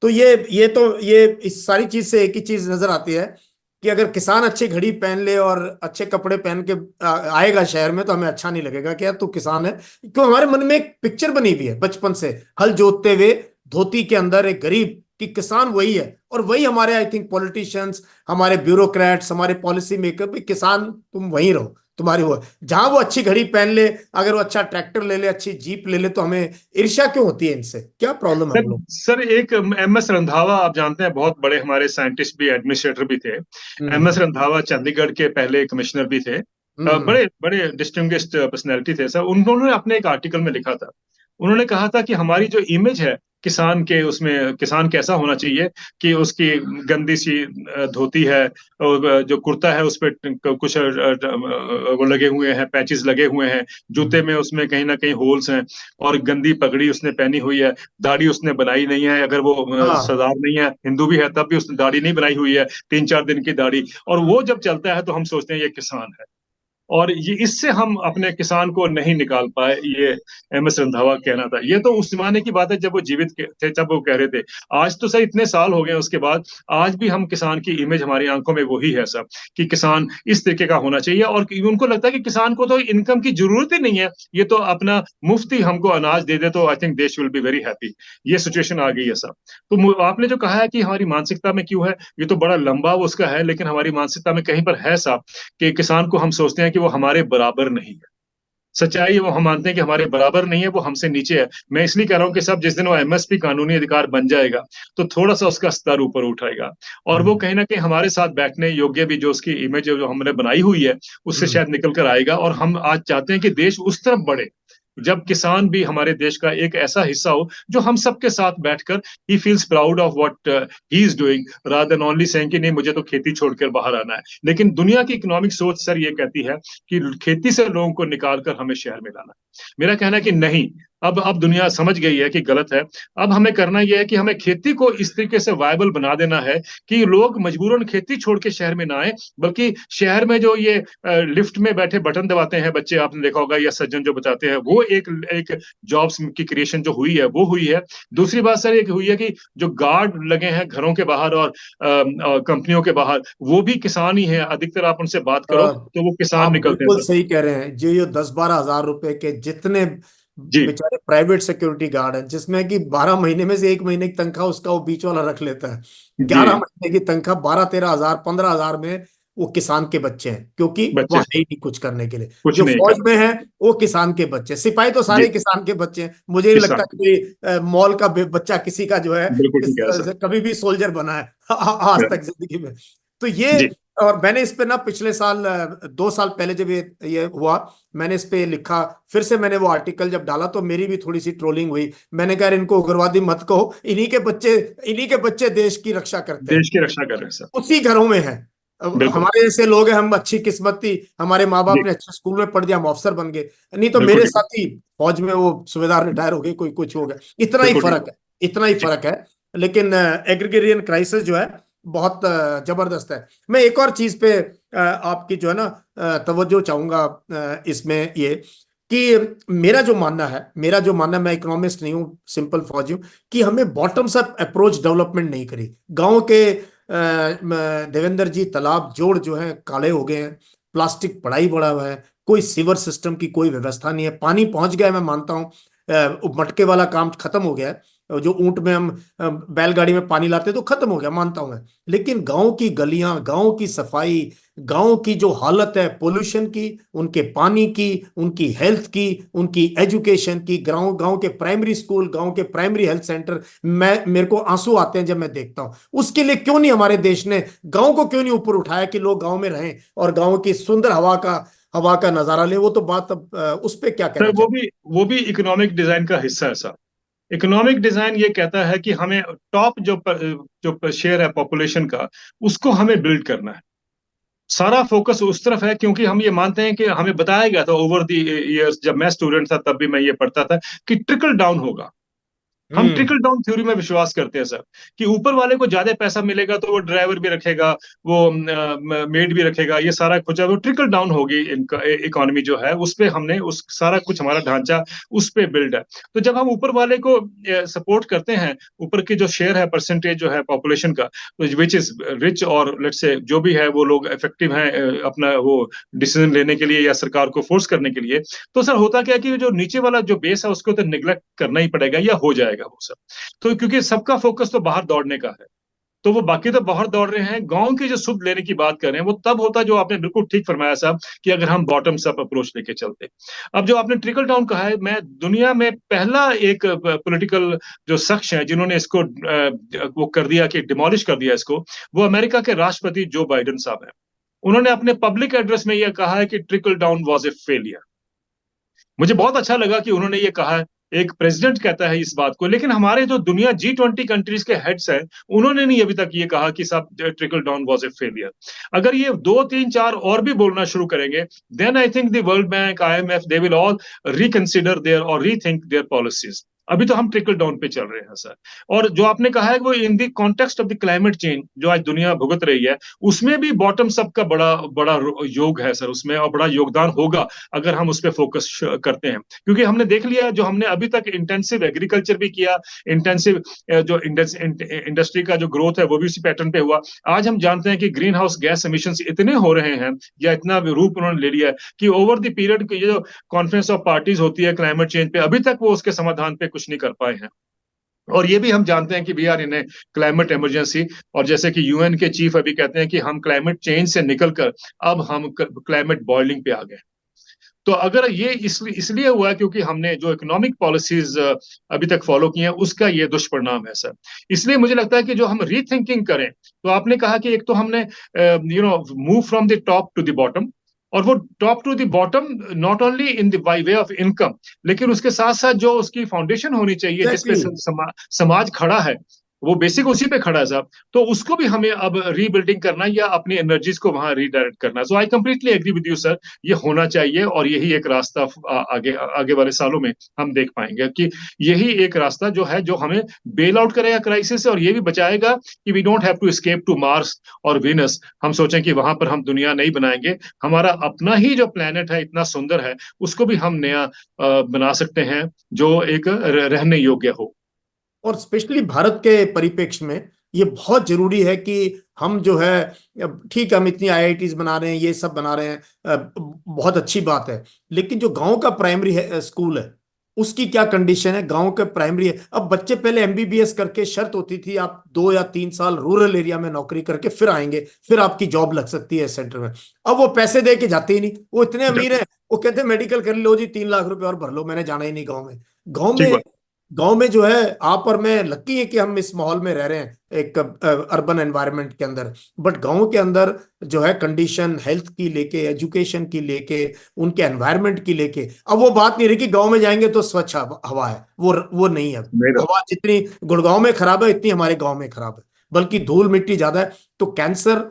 तो ये इस सारी चीज से एक ही चीज नजर आती है कि अगर किसान अच्छी घड़ी पहन ले और अच्छे कपड़े पहन के आएगा शहर में, तो हमें अच्छा नहीं लगेगा कि यार तू किसान है। क्यों, हमारे मन में एक पिक्चर बनी हुई है बचपन से, हल जोतते हुए धोती के अंदर एक गरीब कि किसान वही है, और वही हमारे आई थिंक पॉलिटिशियंस, हमारे ब्यूरोक्रेट्स, हमारे पॉलिसी मेकर भी, किसान तुम वहीं रहो, तुम्हारी वो जहां वो अच्छी घड़ी पहन ले, अगर वो अच्छा ट्रैक्टर ले ले, अच्छी जीप ले ले, तो हमें ईर्ष्या क्यों होती है इनसे? क्या प्रॉब्लम है सर हम लोग? सर एक एमएस रंधावा आप जानते हैं, बहुत बड़े हमारे साइंटिस्ट भी, एडमिनिस्ट्रेटर भी थे। हम्म एमएस रंधावा चंडीगढ़ के पहले कमिश्नर भी थे। हम्म बड़े बड़े डिस्टिंग्विश्ड पर्सनैलिटी थे सर। उन्होंने अपने एक आर्टिकल में लिखा था, उन्होंने कहा था कि हमारी जो इमेज है किसान के, उसमें किसान कैसा होना चाहिए कि उसकी गंदी सी धोती है, और जो कुर्ता है उस पे कुछ वो लगे हुए हैं, पैचेस लगे हुए हैं, जूते में उसमें कहीं ना कहीं होल्स हैं, और गंदी पगड़ी उसने पहनी हुई है, दाढ़ी उसने बनाई नहीं है, अगर वो हाँ। सरदार नहीं है, हिंदू भी है, तब भी उसने दाढ़ी नहीं बनाई हुई है, 3-4 दिन की दाढ़ी, और वो जब चलता है तो हम सोचते हैं ये किसान है। और ये इससे हम अपने किसान को नहीं निकाल पाए, ये एमएस रंधावा कहना था। ये तो उस जमाने की बात है जब वो जीवित थे, जब वो कह रहे थे। आज तो सर इतने साल हो गए उसके बाद, आज भी हम किसान की इमेज हमारी आंखों में वही है सब, कि किसान इस तरीके का होना चाहिए, और उनको लगता है कि किसान को तो इनकम की जरूरत ही नहीं है, ये तो अपना मुफ्ती हमको अनाज दे दे तो आई थिंक देश विल बी वेरी हैप्पी। ये सिचुएशन आ गई है सर। तो आपने जो कहा है कि हमारी मानसिकता में क्यों है, ये तो बड़ा लंबा वो उसका है, लेकिन हमारी मानसिकता में कहीं पर है साहब, कि किसान को हम सोचते हैं कि वो हमारे बराबर नहीं है। सच्चाई है, वो हम मानते हैं कि हमारे बराबर नहीं है, वो हमसे नीचे है। मैं इसलिए कह रहा हूँ कि सब जिस दिन वो एमएसपी कानूनी अधिकार बन जाएगा, तो थोड़ा सा उसका स्तर ऊपर उठाएगा, और वो हम्म कहीं ना कहीं हमारे साथ बैठने योग्य भी, जो उसकी इमेज जो हमने बनाई हुई है, उससे हम्म शायद निकल कर आएगा। और हम आज चाहते हैं कि देश उस तरफ बढ़े, जब किसान भी हमारे देश का एक ऐसा हिस्सा हो जो हम सबके साथ बैठकर he feels proud of what he is doing, rather than only saying कि नहीं मुझे तो खेती छोड़कर बाहर आना है। लेकिन दुनिया की इकोनॉमिक सोच सर ये कहती है कि खेती से लोगों को निकालकर हमें शहर में लाना है। मेरा कहना है कि नहीं, अब दुनिया समझ गई है कि गलत है। अब हमें करना यह है कि हमें खेती को इस तरीके से वायबल बना देना है कि लोग मजबूरन खेती छोड़ के शहर में ना आए, बल्कि शहर में जो ये लिफ्ट में बैठे बटन दबाते हैं बच्चे, आपने देखा होगा, या सज्जन जो बताते हैं, वो एक एक जॉब्स की क्रिएशन जो हुई है वो हुई है। दूसरी बात सर एक हुई है कि जो गार्ड लगे हैं घरों के बाहर और कंपनियों के बाहर, वो भी किसान ही हैं अधिकतर। आप उनसे बात अ, करो तो वो किसान आप निकलते हैं बिल्कुल सर। सही कह रहे हैं। जो ये 10-12 हजार रुपए के जितने जी बेचारे प्राइवेट सिक्योरिटी गार्ड हैं, जिसमें कि 12 महीने में से 1 महीने की तनख्वाह उसका वो बीच वाला रख लेता है, जी। 11 महीने की तनख्वाह 12-13 हजार 15 हजार में वो किसान के बच्चे हैं, क्योंकि वो बच्चे है ही नहीं कुछ करने के लिए। कुछ जो नहीं फौज करते। में है वो किसान के बच्चे, सिपाही तो जी। सारे किसान के बच्चे हैं। मुझे नहीं लगता किसान। कि कोई मॉल का बच्चा किसी का जो है बिल्कुल ठीक है सर। कभी भी सोल्जर बना है आज तक जिंदगी में। तो ये, जी। और मैंने इस पे ना पिछले साल 2 साल पहले जब ये हुआ, मैंने इस पे लिखा, फिर से मैंने वो आर्टिकल जब डाला तो मेरी भी थोड़ी सी ट्रोलिंग हुई। मैंने कहा इनको उग्रवादी मत कहो, इन्हीं के बच्चे देश की रक्षा करते हैं, देश की रक्षा कर रहे हैं सर। उसी घरों में है। अब बिल्कुल। हमारे जैसे लोग हैं, हम अच्छी किस्मत थी, हमारे माँ बाप जी। ने अच्छे स्कूल में पढ़ दिया, हम अफसर बन गए। नहीं तो बिल्कुल मेरे ठीक है। साथी फौज में वो सूबेदार रिटायर हो गए, कोई कुछ हो गया। इतना ही बिल्कुल ठीक फर्क है, इतना ही है। जी। फर्क है। लेकिन एग्रीगेरियन क्राइसिस जो है बहुत जबरदस्त है। मैं एक और चीज पे आपकी जो है ना तवज्जो चाहूंगा इसमें, ये कि मेरा जो मानना है, मैं इकोनॉमिस्ट नहीं हूँ, सिंपल फौजी हूँ, कि हमें बॉटम्स अप अप्रोच डेवलपमेंट नहीं करी। गांव के देवेंद्र जी तालाब जोड़ जो है काले हो गए हैं, प्लास्टिक पड़ा ही पड़ा हुआ है, कोई सीवर सिस्टम की कोई व्यवस्था नहीं है। पानी पहुंच गया है, मैं मानता हूँ, मटके वाला काम खत्म हो गया है। जो ऊंट में हम बैलगाड़ी में पानी लाते तो खत्म हो गया, मानता हूं मैं। लेकिन गांव की गलियां, गांव की सफाई, गांव की जो हालत है पोल्यूशन की, उनके पानी की, उनकी हेल्थ की, उनकी एजुकेशन की, गांव गांव के प्राइमरी स्कूल, गांव के प्राइमरी हेल्थ सेंटर, मेरे को आंसू आते हैं जब मैं देखता हूं। उसके लिए क्यों नहीं हमारे देश ने गांव को क्यों नहीं ऊपर उठाया कि लोग गांव में रहें और गांव की सुंदर हवा का नजारा लें? वो तो बात अब उस पे क्या सर कहना चाहें? वो भी इकोनॉमिक डिजाइन का हिस्सा है सर। इकोनॉमिक डिजाइन ये कहता है कि हमें टॉप जो शेयर है पॉपुलेशन का, उसको हमें बिल्ड करना है। सारा फोकस उस तरफ है, क्योंकि हम ये मानते हैं कि हमें बताया गया था ओवर द इयर्स, जब मैं स्टूडेंट था तब भी मैं ये पढ़ता था, कि ट्रिकल डाउन होगा। हम हम्म ट्रिकल डाउन थ्योरी में विश्वास करते हैं सर, कि ऊपर वाले को ज्यादा पैसा मिलेगा तो वो ड्राइवर भी रखेगा, वो मेड भी रखेगा, ये सारा कुछ है, वो ट्रिकल डाउन होगी। इनका इकोनॉमी जो है उस पे हमने उस सारा कुछ हमारा ढांचा उस पे बिल्ड है। तो जब हम ऊपर वाले को सपोर्ट करते हैं, ऊपर की जो शेयर है परसेंटेज जो है पॉपुलेशन का, विच इज रिच, और लेट्स से जो भी है वो लोग इफेक्टिव हैं अपना वो डिसीजन लेने के लिए या सरकार को फोर्स करने के लिए, तो सर होता क्या है कि जो नीचे वाला जो बेस है उसको तो निगलेक्ट करना ही पड़ेगा या हो जाएगा। पाएगा वो सब। तो क्योंकि सबका फोकस तो बाहर दौड़ने का है, तो वो बाकी तो बाहर दौड़ रहे हैं। गांव की जो सुध लेने की बात कर रहे हैं वो तब होता, जो आपने बिल्कुल ठीक फरमाया साहब, कि अगर हम बॉटम्स अप अप्रोच लेके चलते। अब जो आपने ट्रिकल डाउन कहा है, मैं दुनिया में पहला एक पॉलिटिकल जो शख्स है जिन्होंने इसको वो कर दिया, कि डिमोलिश कर दिया इसको, वो अमेरिका के राष्ट्रपति जो बाइडेन साहब हैं। उन्होंने अपने पब्लिक एड्रेस में यह कहा है कि trickle down was a failure. मुझे बहुत अच्छा लगा कि उन्होंने ये कहा है, एक प्रेसिडेंट कहता है इस बात को। लेकिन हमारे जो दुनिया G20 कंट्रीज के हेड्स हैं, उन्होंने नहीं अभी तक ये कहा कि सब trickle down was a failure. अगर ये 2 3 4 और भी बोलना शुरू करेंगे, then I think the World Bank, IMF, they will all reconsider their or rethink their policies. अभी तो हम ट्रिकल डाउन पे चल रहे हैं सर। और जो आपने कहा है वो in the context of the climate change जो आज दुनिया भुगत रही है, उसमें भी बॉटम्स अप का बड़ा बड़ा योग है सर उसमें, और बड़ा योगदान होगा अगर हम उस पर फोकस करते हैं। क्योंकि हमने देख लिया, जो हमने अभी तक इंटेंसिव एग्रीकल्चर भी किया, इंटेंसिव जो इंडस्ट्री का जो ग्रोथ है वो भी उसी पैटर्न पे हुआ। आज हम जानते हैं कि ग्रीन हाउस गैस एमिशन इतने हो रहे हैं, या इतना रूप उन्होंने ले लिया है, कि ओवर द पीरियड ये जो कॉन्फ्रेंस ऑफ पार्टीज होती है क्लाइमेट चेंज पे, अभी तक वो उसके समाधान पे कुछ नहीं कर पाए हैं। और ये भी हम जानते हैं कि we are in a climate emergency. और जैसे कि UN के चीफ अभी कहते हैं कि हम क्लाइमेट चेंज से निकलकर अब हम क्लाइमेट बॉइलिंग पे आ गए। तो अगर ये इसलिए हुआ है क्योंकि हमने जो इकोनॉमिक पॉलिसीज अभी तक फॉलो की हैं, उसका ये दुष्परिणाम है सर। इसलिए मुझे लगता है कि जो हम रीथिंकिंग करें, तो आपने कहा कि एक तो हमने move from the top to the bottom, और वो top to the bottom not only in the by way of income, लेकिन उसके साथ साथ जो उसकी फाउंडेशन होनी चाहिए जिसपे एग्जैक्टली। समाज खड़ा है, वो बेसिक उसी पे खड़ा है साहब। तो उसको भी हमें अब रीबिल्डिंग करना है, या अपनी एनर्जीज को वहां रीडायरेक्ट करना है। So I completely agree with you sir, ये होना चाहिए। और यही एक रास्ता आगे आगे वाले सालों में हम देख पाएंगे कि यही एक रास्ता जो है, जो हमें बेल आउट करेगा क्राइसिस से, और ये भी बचाएगा कि we don't have to escape to Mars और वीनस। हम सोचें कि वहां पर हम दुनिया नहीं बनाएंगे, हमारा अपना ही जो प्लेनेट है इतना सुंदर है, उसको भी हम नया बना सकते हैं, जो एक रहने योग्य हो। और स्पेशली भारत के परिप्रेक्ष्य में ये बहुत जरूरी है कि हम जो है, ठीक है हम इतनी IITs बना रहे हैं, ये सब बना रहे हैं, बहुत अच्छी बात है, लेकिन जो गांव का प्राइमरी स्कूल है उसकी क्या कंडीशन है? गांव के प्राइमरी है, अब बच्चे पहले MBBS करके, शर्त होती थी आप 2 या 3 साल रूरल एरिया में नौकरी करके फिर आएंगे, फिर आपकी जॉब लग सकती है सेंटर में। अब वो पैसे दे के जाते ही नहीं, वो इतने अमीर हैं, वो कहते हैं मेडिकल कर लो जी, 3 लाख रुपए और भर लो, मैंने जाना ही नहीं गाँव में। गाँव ठीक में बात। गांव में जो है, आप और मैं लकी है कि हम इस माहौल में रह रहे हैं, एक अर्बन एनवायरनमेंट के अंदर। बट गांव के अंदर जो है कंडीशन, हेल्थ की लेके, एजुकेशन की लेके, उनके एनवायरनमेंट की लेके, अब वो बात नहीं रही कि गांव में जाएंगे तो स्वच्छ हवा है, वो नहीं है। मेरा हवा जितनी गुड़गांव में खराब है, इतनी हमारे गांव में खराब है, बल्कि धूल मिट्टी ज्यादा है। तो कैंसर,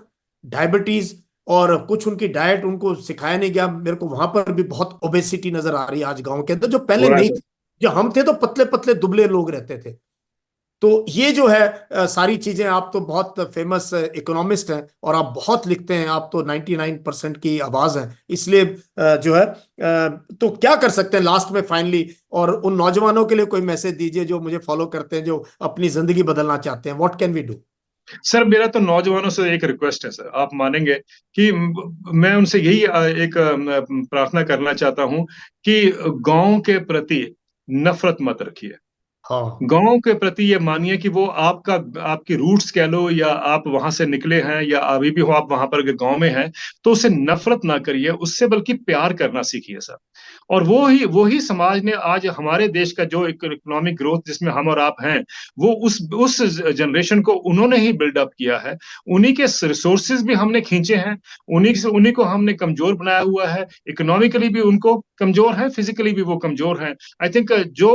डायबिटीज, और कुछ उनकी डाइट उनको सिखाया नहीं गया। मेरे को वहां पर भी बहुत ओबेसिटी नजर आ रही है आज गांव के अंदर, जो हो पहले रहा है नहीं सर। थी। जो हम थे तो पतले पतले दुबले लोग रहते थे। तो ये जो है सारी चीजें, आप तो बहुत फेमस इकोनॉमिस्ट हैं और आप बहुत लिखते हैं, आप तो 99% की आवाज हैं, इसलिए जो है तो क्या कर सकते हैं लास्ट में फाइनली? और उन नौजवानों के लिए कोई मैसेज दीजिए जो मुझे फॉलो करते हैं, जो अपनी जिंदगी बदलना चाहते हैं, what can we do? Sir मेरा तो नौजवानों से एक रिक्वेस्ट है सर, आप मानेंगे कि मैं उनसे यही एक प्रार्थना करना चाहता हूं कि गांव के प्रति नफरत मत रखिए। हाँ। गांव के प्रति ये मानिए कि वो आपका, आपकी रूट्स कह लो, या आप वहां से निकले हैं, या अभी भी हो आप वहां पर गांव में हैं, तो उससे नफरत ना करिए, उससे बल्कि प्यार करना सीखिए सर। और वो ही समाज ने आज हमारे देश का जो इकोनॉमिक ग्रोथ जिसमें हम और आप हैं, वो उस जनरेशन को उन्होंने ही बिल्डअप किया है। उन्हीं के रिसोर्सेज भी हमने खींचे हैं, उन्हीं को हमने कमजोर बनाया हुआ है। इकोनॉमिकली भी उनको कमजोर है, फिजिकली भी वो कमजोर हैं। आई थिंक जो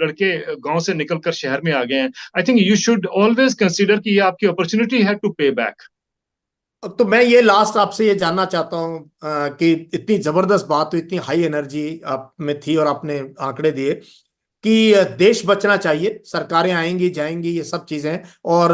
लड़के गांव से निकलकर शहर में आ गए हैं, I think you should always consider कि ये आपकी अपॉर्चुनिटी है टू पे बैक। अब तो मैं ये लास्ट आपसे ये जानना चाहता हूँ कि इतनी जबरदस्त बात हुई, इतनी हाई एनर्जी आप में थी, और आपने आंकड़े दिए कि देश बचना चाहिए, सरकारें आएंगी जाएंगी ये सब चीजें, और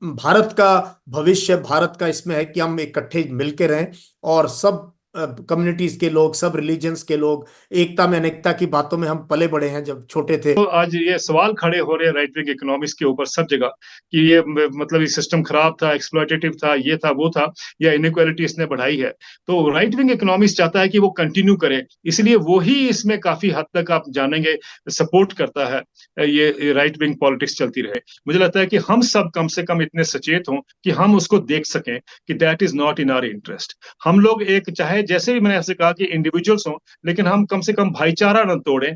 भारत का भविष्य, भारत का इसमें है कि हम इकट्ठे मिलके रहें और सब कम्युनिटीज के लोग, सब रिलीजन्स के लोग, एकता में अनेकता की बातों में हम पले बड़े हैं जब छोटे थे। तो आज ये सवाल खड़े हो रहे हैं राइट विंग इकोनॉमिक्स के ऊपर सब जगह कि ये मतलब ये सिस्टम खराब था, एक्सप्लॉयटेटिव था, ये था वो था, या इनइक्वालिटी इसने बढ़ाई है। तो राइट विंग इकोनॉमिक्स चाहता है कि वो कंटिन्यू करे, इसलिए वो ही इसमें काफी हद तक आप जानेंगे सपोर्ट करता है ये राइट विंग पॉलिटिक्स चलती रहे। मुझे लगता है कि हम सब कम से कम इतने सचेत हों कि हम उसको देख सकें कि that is not in our interest. हम लोग एक चाहे जैसे भी मैंने ऐसे कहा कि इंडिविजुअल्स हों, लेकिन हम कम से कम भाईचारा न तोड़ें,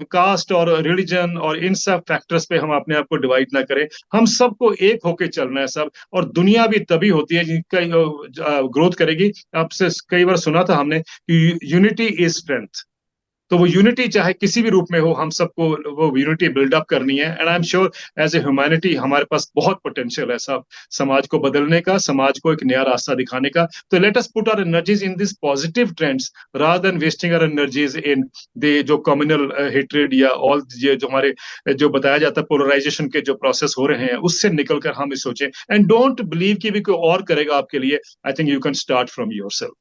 कास्ट और रिलीजन और इन सब फैक्टर्स पे हम अपने आप को डिवाइड ना करें। हम सबको एक होके चलना है सब, और दुनिया भी तभी होती है जिनका ग्रोथ करेगी। आपसे कई बार सुना था हमने कि यूनिटी इज स्ट्रेंथ। तो वो यूनिटी चाहे किसी भी रूप में हो, हम सबको वो यूनिटी बिल्डअप करनी है। And I am sure as a humanity हमारे पास बहुत पोटेंशियल है सब, समाज को बदलने का, समाज को एक नया रास्ता दिखाने का। तो let us put our energies in this positive trends rather than wasting our energies in the जो कम्युनल हेट्रेड या ऑल ये जो हमारे जो बताया जाता है पोलराइजेशन के जो प्रोसेस हो रहे हैं, उससे निकलकर हम सोचें। एंड डोंट बिलीव कि भी कोई और करेगा आपके लिए। I think you can start from your self.